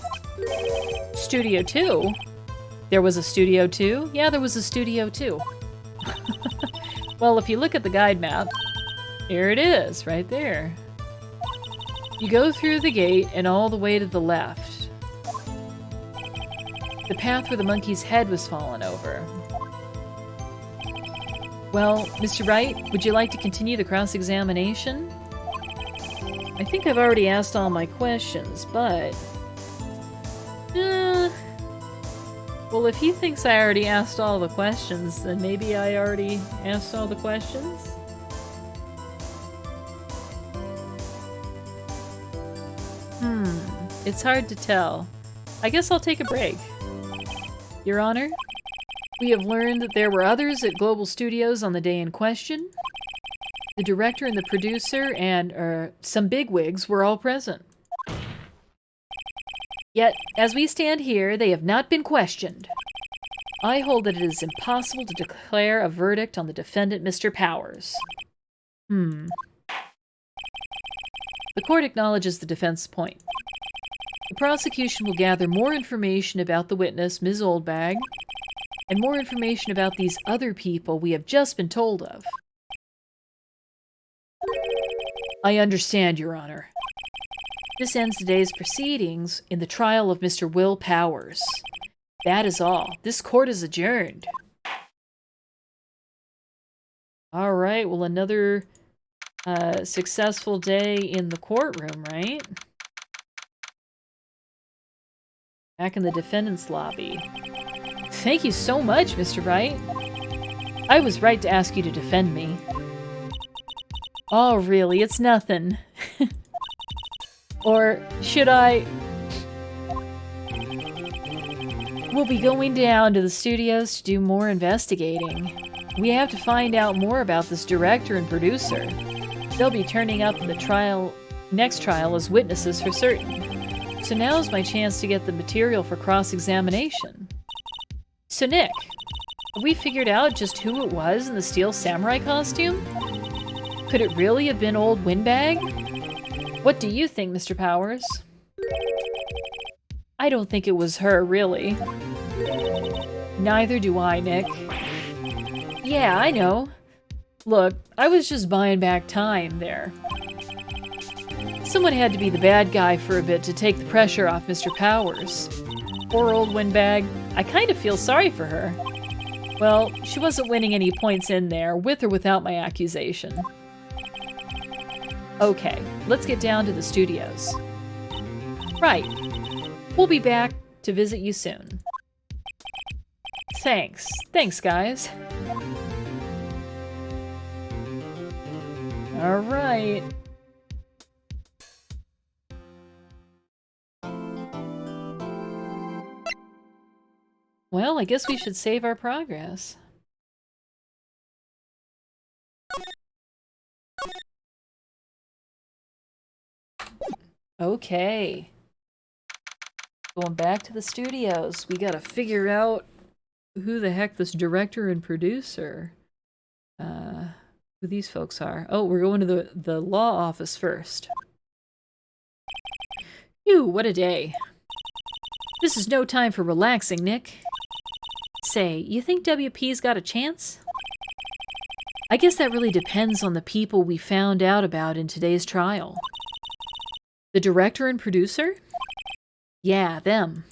Studio 2? There was a Studio 2? Yeah, there was a Studio 2. Well, if you look at the guide map, here it is, right there. You go through the gate and all the way to the left. The path where the monkey's head was fallen over. Well, Mr. Wright, would you like to continue the cross-examination? I think I've already asked all my questions, but... Well, if he thinks I already asked all the questions, then maybe I already asked all the questions? It's hard to tell. I guess I'll take a break. Your Honor, we have learned that there were others at Global Studios on the day in question. The director and the producer and, some bigwigs were all present. Yet, as we stand here, they have not been questioned. I hold that it is impossible to declare a verdict on the defendant, Mr. Powers. The court acknowledges the defense point. The prosecution will gather more information about the witness, Ms. Oldbag, and more information about these other people we have just been told of. I understand, Your Honor. This ends today's proceedings in the trial of Mr. Will Powers. That is all. This court is adjourned. All right, well, another successful day in the courtroom, right? Back in the defendant's lobby. Thank you so much, Mr. Wright. I was right to ask you to defend me. Oh, really? It's nothing. Or should I... We'll be going down to the studios to do more investigating. We have to find out more about this director and producer. They'll be turning up in the next trial as witnesses for certain. So now's my chance to get the material for cross-examination. So Nick, have we figured out just who it was in the steel samurai costume? Could it really have been old Windbag? What do you think, Mr. Powers? I don't think it was her, really. Neither do I, Nick. Yeah, I know. Look, I was just buying back time there. Someone had to be the bad guy for a bit to take the pressure off Mr. Powers. Poor old Windbag. I kind of feel sorry for her. Well, she wasn't winning any points in there, with or without my accusation. Okay, let's get down to the studios. Right. We'll be back to visit you soon. Thanks. Thanks, guys. All right. Well, I guess we should save our progress. Okay. Going back to the studios. We gotta figure out who the heck this director and producer, who these folks are. Oh, we're going to the law office first. Phew, what a day. This is no time for relaxing, Nick. Say, you think WP's got a chance? I guess that really depends on the people we found out about in today's trial. The director and producer? Yeah, them.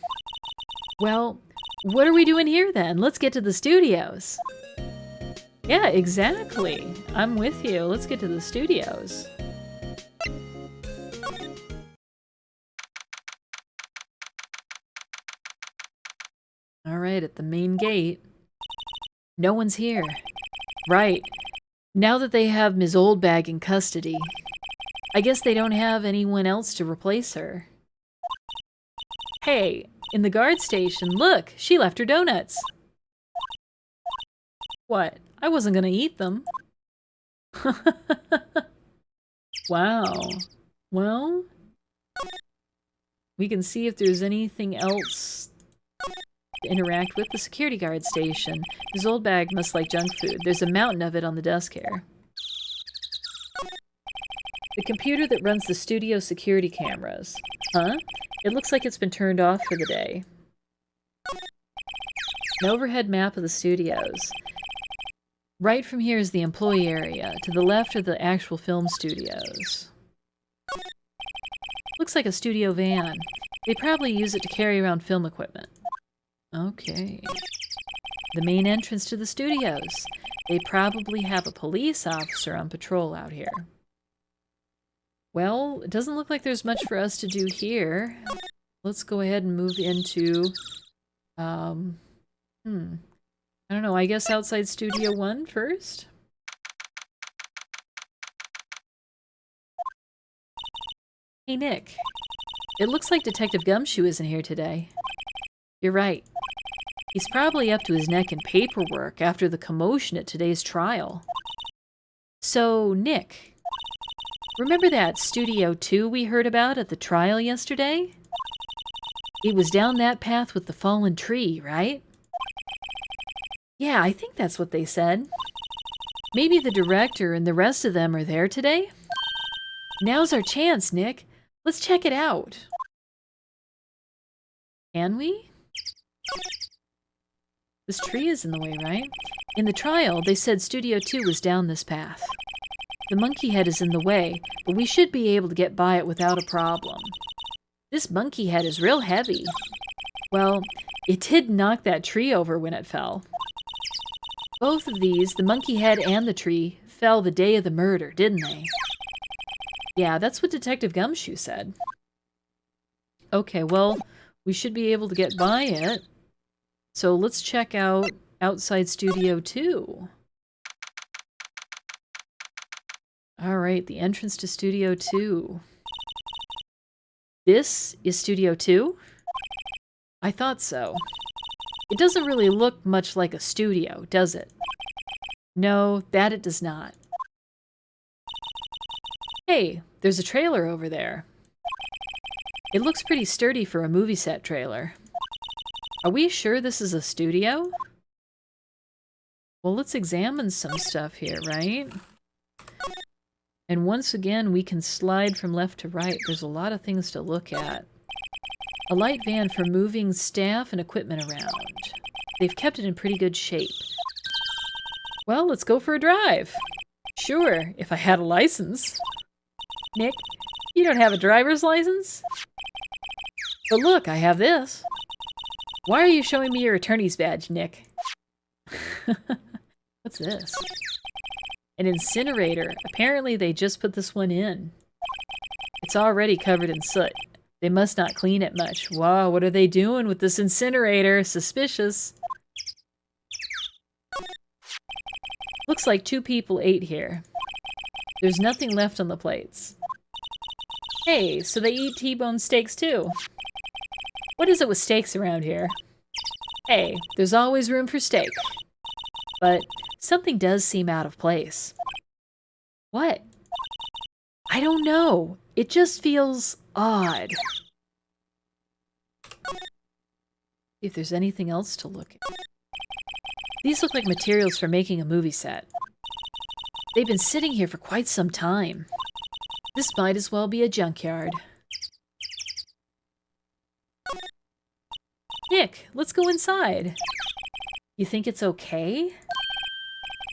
Well, what are we doing here then? Let's get to the studios. Yeah, exactly. I'm with you. Let's get to the studios. All right, at the main gate. No one's here. Right. Now that they have Ms. Oldbag in custody, I guess they don't have anyone else to replace her. Hey, in the guard station, look, she left her donuts. What? I wasn't gonna eat them. Wow. Well, we can see if there's anything else to interact with. The security guard station. His old bag must like junk food. There's a mountain of it on the desk here. The computer that runs the studio security cameras. Huh? It looks like it's been turned off for the day. An overhead map of the studios. Right from here is the employee area. To the left are the actual film studios. Looks like a studio van. They probably use it to carry around film equipment. Okay. The main entrance to the studios. They probably have a police officer on patrol out here. Well, it doesn't look like there's much for us to do here. Let's go ahead and move into, I don't know, I guess outside Studio 1 first? Hey, Nick. It looks like Detective Gumshoe isn't here today. You're right. He's probably up to his neck in paperwork after the commotion at today's trial. So, Nick, remember that Studio 2 we heard about at the trial yesterday? It was down that path with the fallen tree, right? Yeah, I think that's what they said. Maybe the director and the rest of them are there today? Now's our chance, Nick. Let's check it out. Can we? This tree is in the way, right? In the trial, they said Studio 2 was down this path. The monkey head is in the way, but we should be able to get by it without a problem. This monkey head is real heavy. Well, it did knock that tree over when it fell. Both of these, the monkey head and the tree, fell the day of the murder, didn't they? Yeah, that's what Detective Gumshoe said. Okay, well, we should be able to get by it. So let's check out outside Studio 2. Alright, the entrance to Studio 2. This is Studio 2? I thought so. It doesn't really look much like a studio, does it? No, that it does not. Hey, there's a trailer over there. It looks pretty sturdy for a movie set trailer. Are we sure this is a studio? Well, let's examine some stuff here, right? And once again, we can slide from left to right. There's a lot of things to look at. A light van for moving staff and equipment around. They've kept it in pretty good shape. Well, let's go for a drive. Sure, if I had a license. Nick, you don't have a driver's license? But look, I have this. Why are you showing me your attorney's badge, Nick? What's this? An incinerator. Apparently they just put this one in. It's already covered in soot. They must not clean it much. Wow, what are they doing with this incinerator? Suspicious. Looks like 2 people ate here. There's nothing left on the plates. Hey, so they eat T-bone steaks too. What is it with steaks around here? Hey, there's always room for steak. But something does seem out of place. What? I don't know. It just feels odd. If there's anything else to look at. These look like materials for making a movie set. They've been sitting here for quite some time. This might as well be a junkyard. Nick, let's go inside. You think it's okay?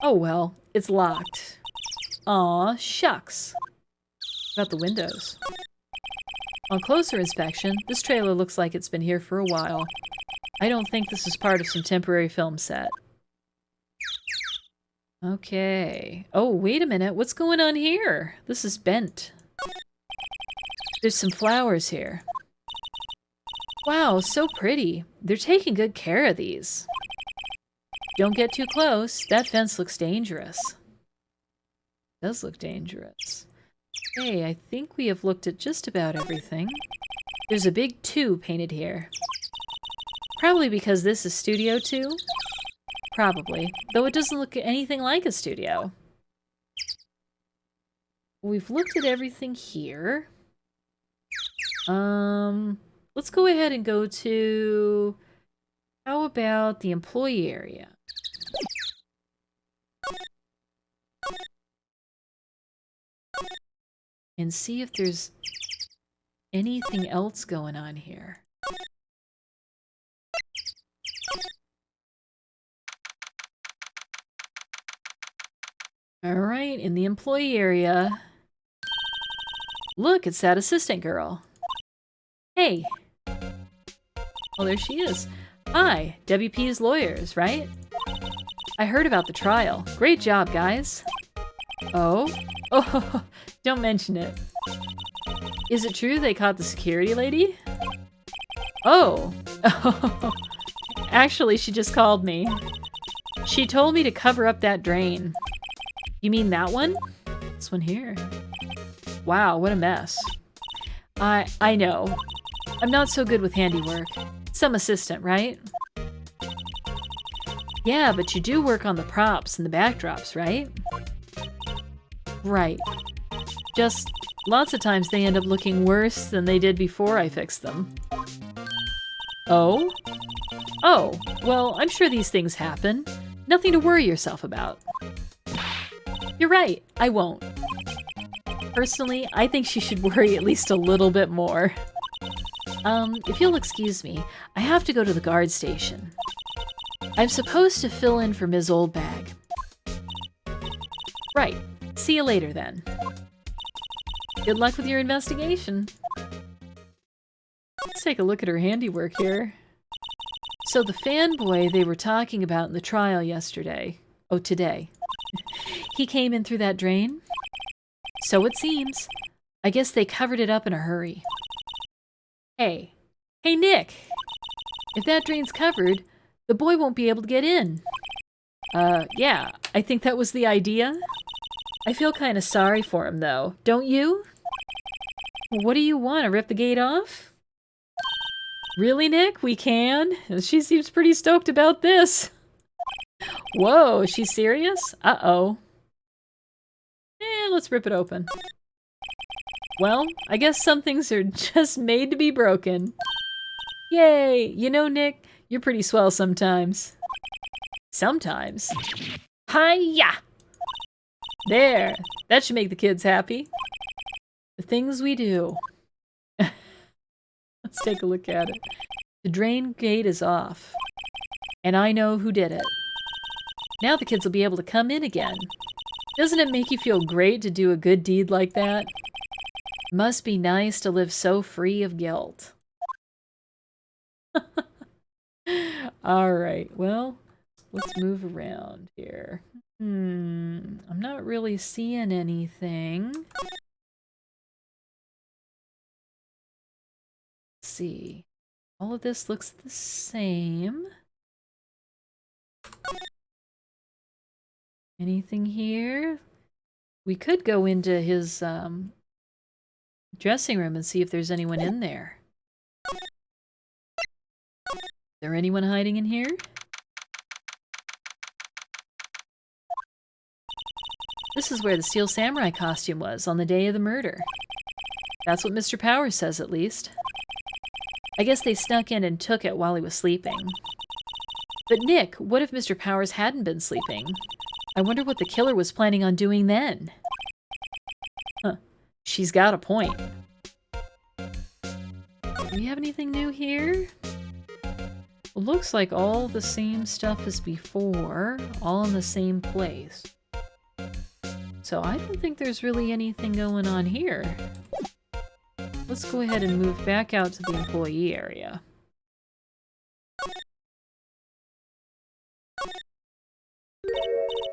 Oh well, it's locked. Aw, shucks. About the windows. On closer inspection, this trailer looks like it's been here for a while. I don't think this is part of some temporary film set. Okay. Oh, wait a minute. What's going on here? This is bent. There's some flowers here. Wow, so pretty. They're taking good care of these. Don't get too close. That fence looks dangerous. It does look dangerous. Okay, I think we have looked at just about everything. There's a big 2 painted here. Probably because this is Studio 2. Probably. Though it doesn't look anything like a studio. We've looked at everything here. Let's go ahead and go to... How about the employee area? And see if there's anything else going on here. Alright, in the employee area. Look, it's that assistant girl. Hey. Oh, there she is. Hi, WP's lawyers, right? I heard about the trial. Great job, guys. Oh? Oh, don't mention it. Is it true they caught the security lady? Oh. Actually, she just called me. She told me to cover up that drain. You mean that one? This one here. Wow, what a mess. I know. I'm not so good with handiwork. Some assistant, right? Yeah, but you do work on the props and the backdrops, right? Right. Just lots of times they end up looking worse than they did before I fixed them. Oh? Oh, well, I'm sure these things happen. Nothing to worry yourself about. You're right, I won't. Personally, I think she should worry at least a little bit more. If you'll excuse me, I have to go to the guard station. I'm supposed to fill in for Ms. Oldbag. Right. See you later, then. Good luck with your investigation. Let's take a look at her handiwork here. So the fanboy they were talking about in the trial yesterday. Oh, today. He came in through that drain? So it seems. I guess they covered it up in a hurry. Hey. Hey, Nick! If that drain's covered, the boy won't be able to get in. Yeah, I think that was the idea. I feel kind of sorry for him, though. Don't you? What do you want, to rip the gate off? Really, Nick? We can? She seems pretty stoked about this. Whoa, is she serious? Uh-oh. Let's rip it open. Well, I guess some things are just made to be broken. Yay! You know, Nick, you're pretty swell sometimes. Sometimes? Hi-ya! There! That should make the kids happy. The things we do. Let's take a look at it. The drain gate is off. And I know who did it. Now the kids will be able to come in again. Doesn't it make you feel great to do a good deed like that? Must be nice to live so free of guilt. Alright, well, let's move around here. I'm not really seeing anything. Let's see. All of this looks the same. Anything here? We could go into his dressing room and see if there's anyone in there. Is there anyone hiding in here? This is where the Steel Samurai costume was on the day of the murder. That's what Mr. Powers says, at least. I guess they snuck in and took it while he was sleeping. But Nick, what if Mr. Powers hadn't been sleeping? I wonder what the killer was planning on doing then. Huh. She's got a point. Do we have anything new here? It looks like all the same stuff as before, all in the same place. So I don't think there's really anything going on here. Let's go ahead and move back out to the employee area.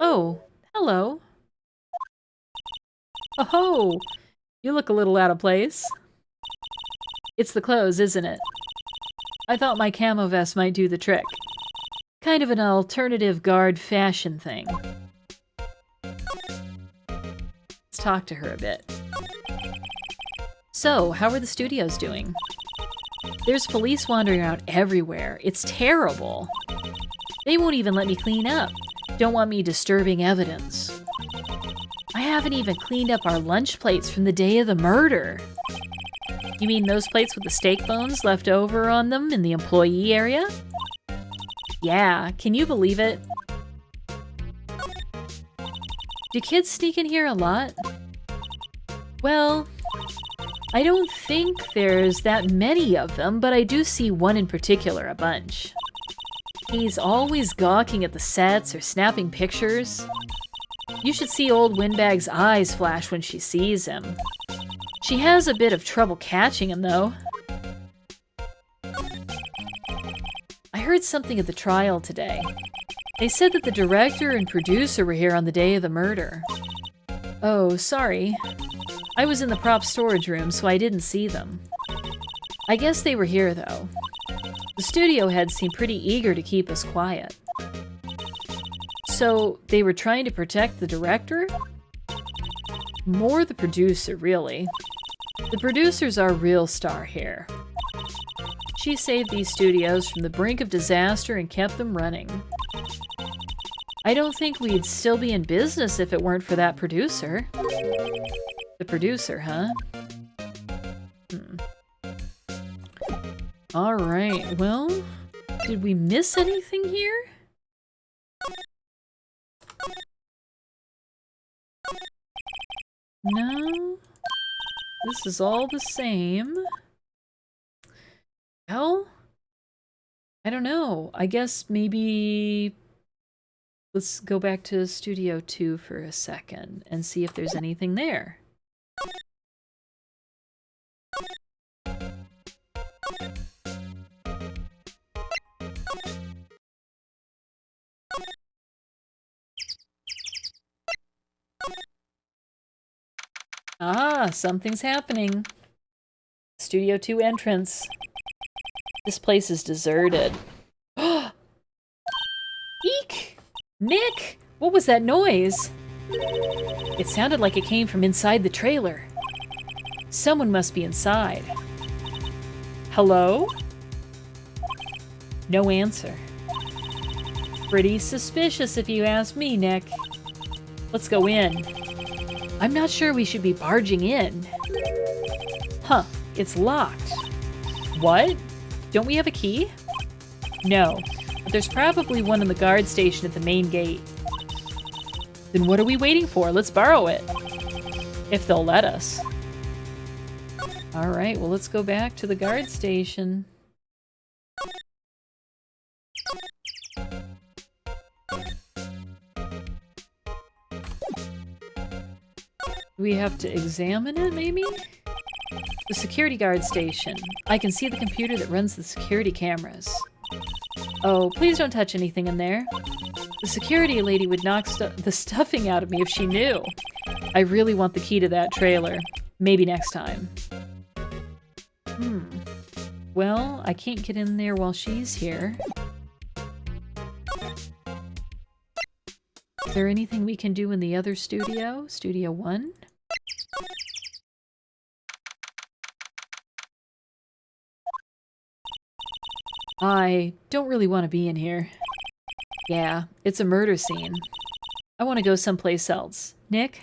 Oh, hello. Oh, you look a little out of place. It's the clothes, isn't it? I thought my camo vest might do the trick. Kind of an alternative guard fashion thing. Let's talk to her a bit. So, how are the studios doing? There's police wandering around everywhere. It's terrible. They won't even let me clean up. Don't want me disturbing evidence. I haven't even cleaned up our lunch plates from the day of the murder. You mean those plates with the steak bones left over on them in the employee area? Yeah, can you believe it? Do kids sneak in here a lot? Well, I don't think there's that many of them, but I do see one in particular a bunch. He's always gawking at the sets or snapping pictures. You should see old Windbag's eyes flash when she sees him. She has a bit of trouble catching him, though. I heard something at the trial today. They said that the director and producer were here on the day of the murder. Oh, sorry. I was in the prop storage room, so I didn't see them. I guess they were here, though. The studio heads seemed pretty eager to keep us quiet. So, they were trying to protect the director? More the producer, really. The producer's our real star here. She saved these studios from the brink of disaster and kept them running. I don't think we'd still be in business if it weren't for that producer. The producer, huh? Alright, well, did we miss anything here? No? This is all the same. Well, I don't know. I guess maybe let's go back to Studio 2 for a second and see if there's anything there. Ah, something's happening. Studio 2 entrance. This place is deserted. Eek! Nick! What was that noise? It sounded like it came from inside the trailer. Someone must be inside. Hello? No answer. Pretty suspicious if you ask me, Nick. Let's go in. I'm not sure we should be barging in. Huh, it's locked. What? Don't we have a key? No, but there's probably one in the guard station at the main gate. Then what are we waiting for? Let's borrow it. If they'll let us. Alright, well let's go back to the guard station. We have to examine it, maybe? The security guard station. I can see the computer that runs the security cameras. Oh, please don't touch anything in there. The security lady would knock the stuffing out of me if she knew. I really want the key to that trailer. Maybe next time. Well, I can't get in there while she's here. Is there anything we can do in the other studio? Studio 1? I don't really want to be in here. Yeah, it's a murder scene. I want to go someplace else. Nick?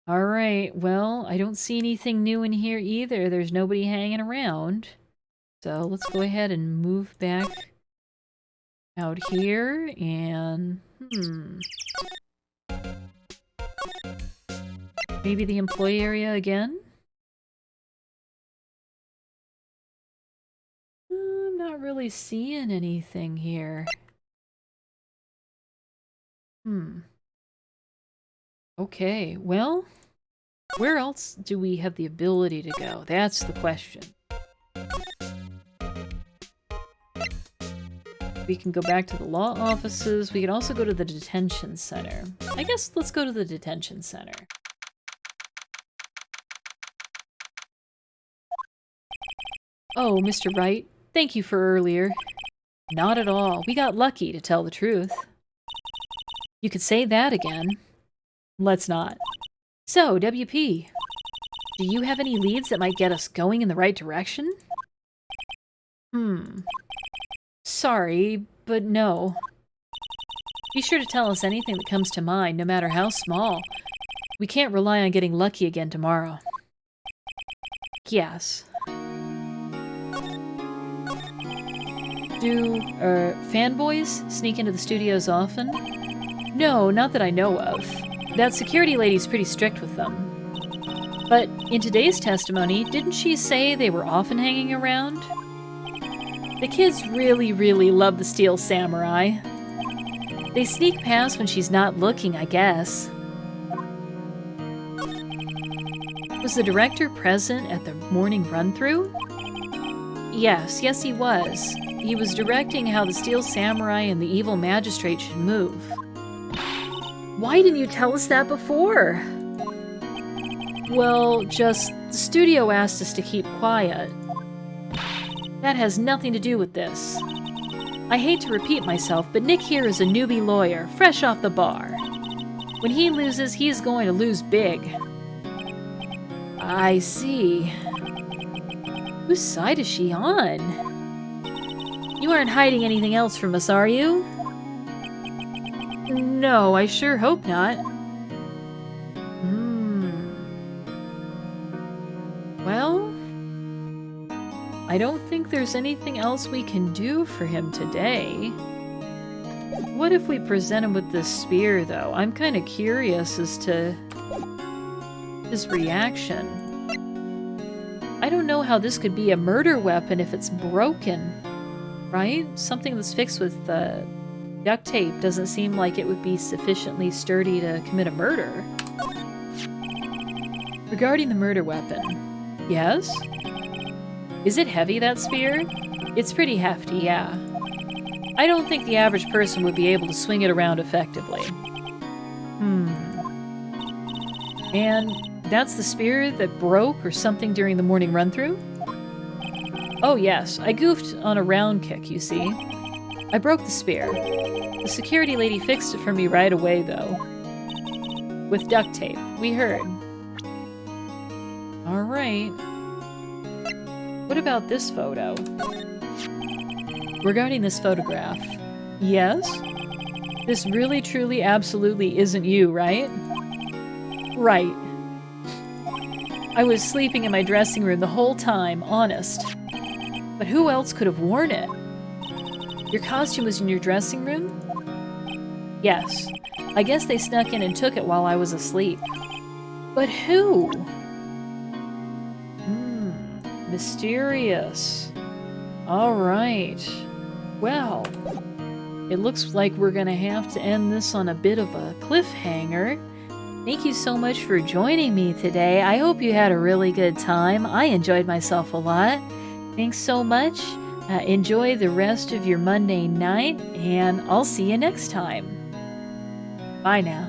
Alright, well, I don't see anything new in here either. There's nobody hanging around. So let's go ahead and move back out here and... Maybe the employee area again? I'm not really seeing anything here. Okay, well, where else do we have the ability to go? That's the question. We can go back to the law offices. We can also go to the detention center. I guess let's go to the detention center. Oh, Mr. Wright, thank you for earlier. Not at all. We got lucky, to tell the truth. You could say that again. Let's not. So, WP, do you have any leads that might get us going in the right direction? Sorry, but no. Be sure to tell us anything that comes to mind, no matter how small. We can't rely on getting lucky again tomorrow. Yes. Do, fanboys sneak into the studios often? No, not that I know of. That security lady's pretty strict with them. But in today's testimony, didn't she say they were often hanging around? The kids really, really love the Steel Samurai. They sneak past when she's not looking, I guess. Was the director present at the morning run-through? Yes, he was. He was directing how the Steel Samurai and the evil magistrate should move. Why didn't you tell us that before? Well, just the studio asked us to keep quiet. That has nothing to do with this. I hate to repeat myself, but Nick here is a newbie lawyer, fresh off the bar. When he loses, he's going to lose big. I see. Whose side is she on? You aren't hiding anything else from us, are you? No, I sure hope not. Well, I don't think there's anything else we can do for him today. What if we present him with this spear, though? I'm kind of curious as to his reaction. I don't know how this could be a murder weapon if it's broken, right? Something that's fixed with duct tape doesn't seem like it would be sufficiently sturdy to commit a murder. Regarding the murder weapon, yes? Is it heavy, that spear? It's pretty hefty, yeah. I don't think the average person would be able to swing it around effectively. And that's the spear that broke or something during the morning run-through? Oh yes, I goofed on a round kick, you see. I broke the spear. The security lady fixed it for me right away, though. With duct tape, we heard. Alright. What about this photo? Regarding this photograph, yes? This really, truly, absolutely isn't you, right? Right. I was sleeping in my dressing room the whole time, honest. But who else could have worn it? Your costume was in your dressing room? Yes. I guess they snuck in and took it while I was asleep. But who? Mysterious. Alright. Well, it looks like we're gonna have to end this on a bit of a cliffhanger. Thank you so much for joining me today. I hope you had a really good time. I enjoyed myself a lot. Thanks so much. Enjoy the rest of your Monday night, and I'll see you next time. Bye now.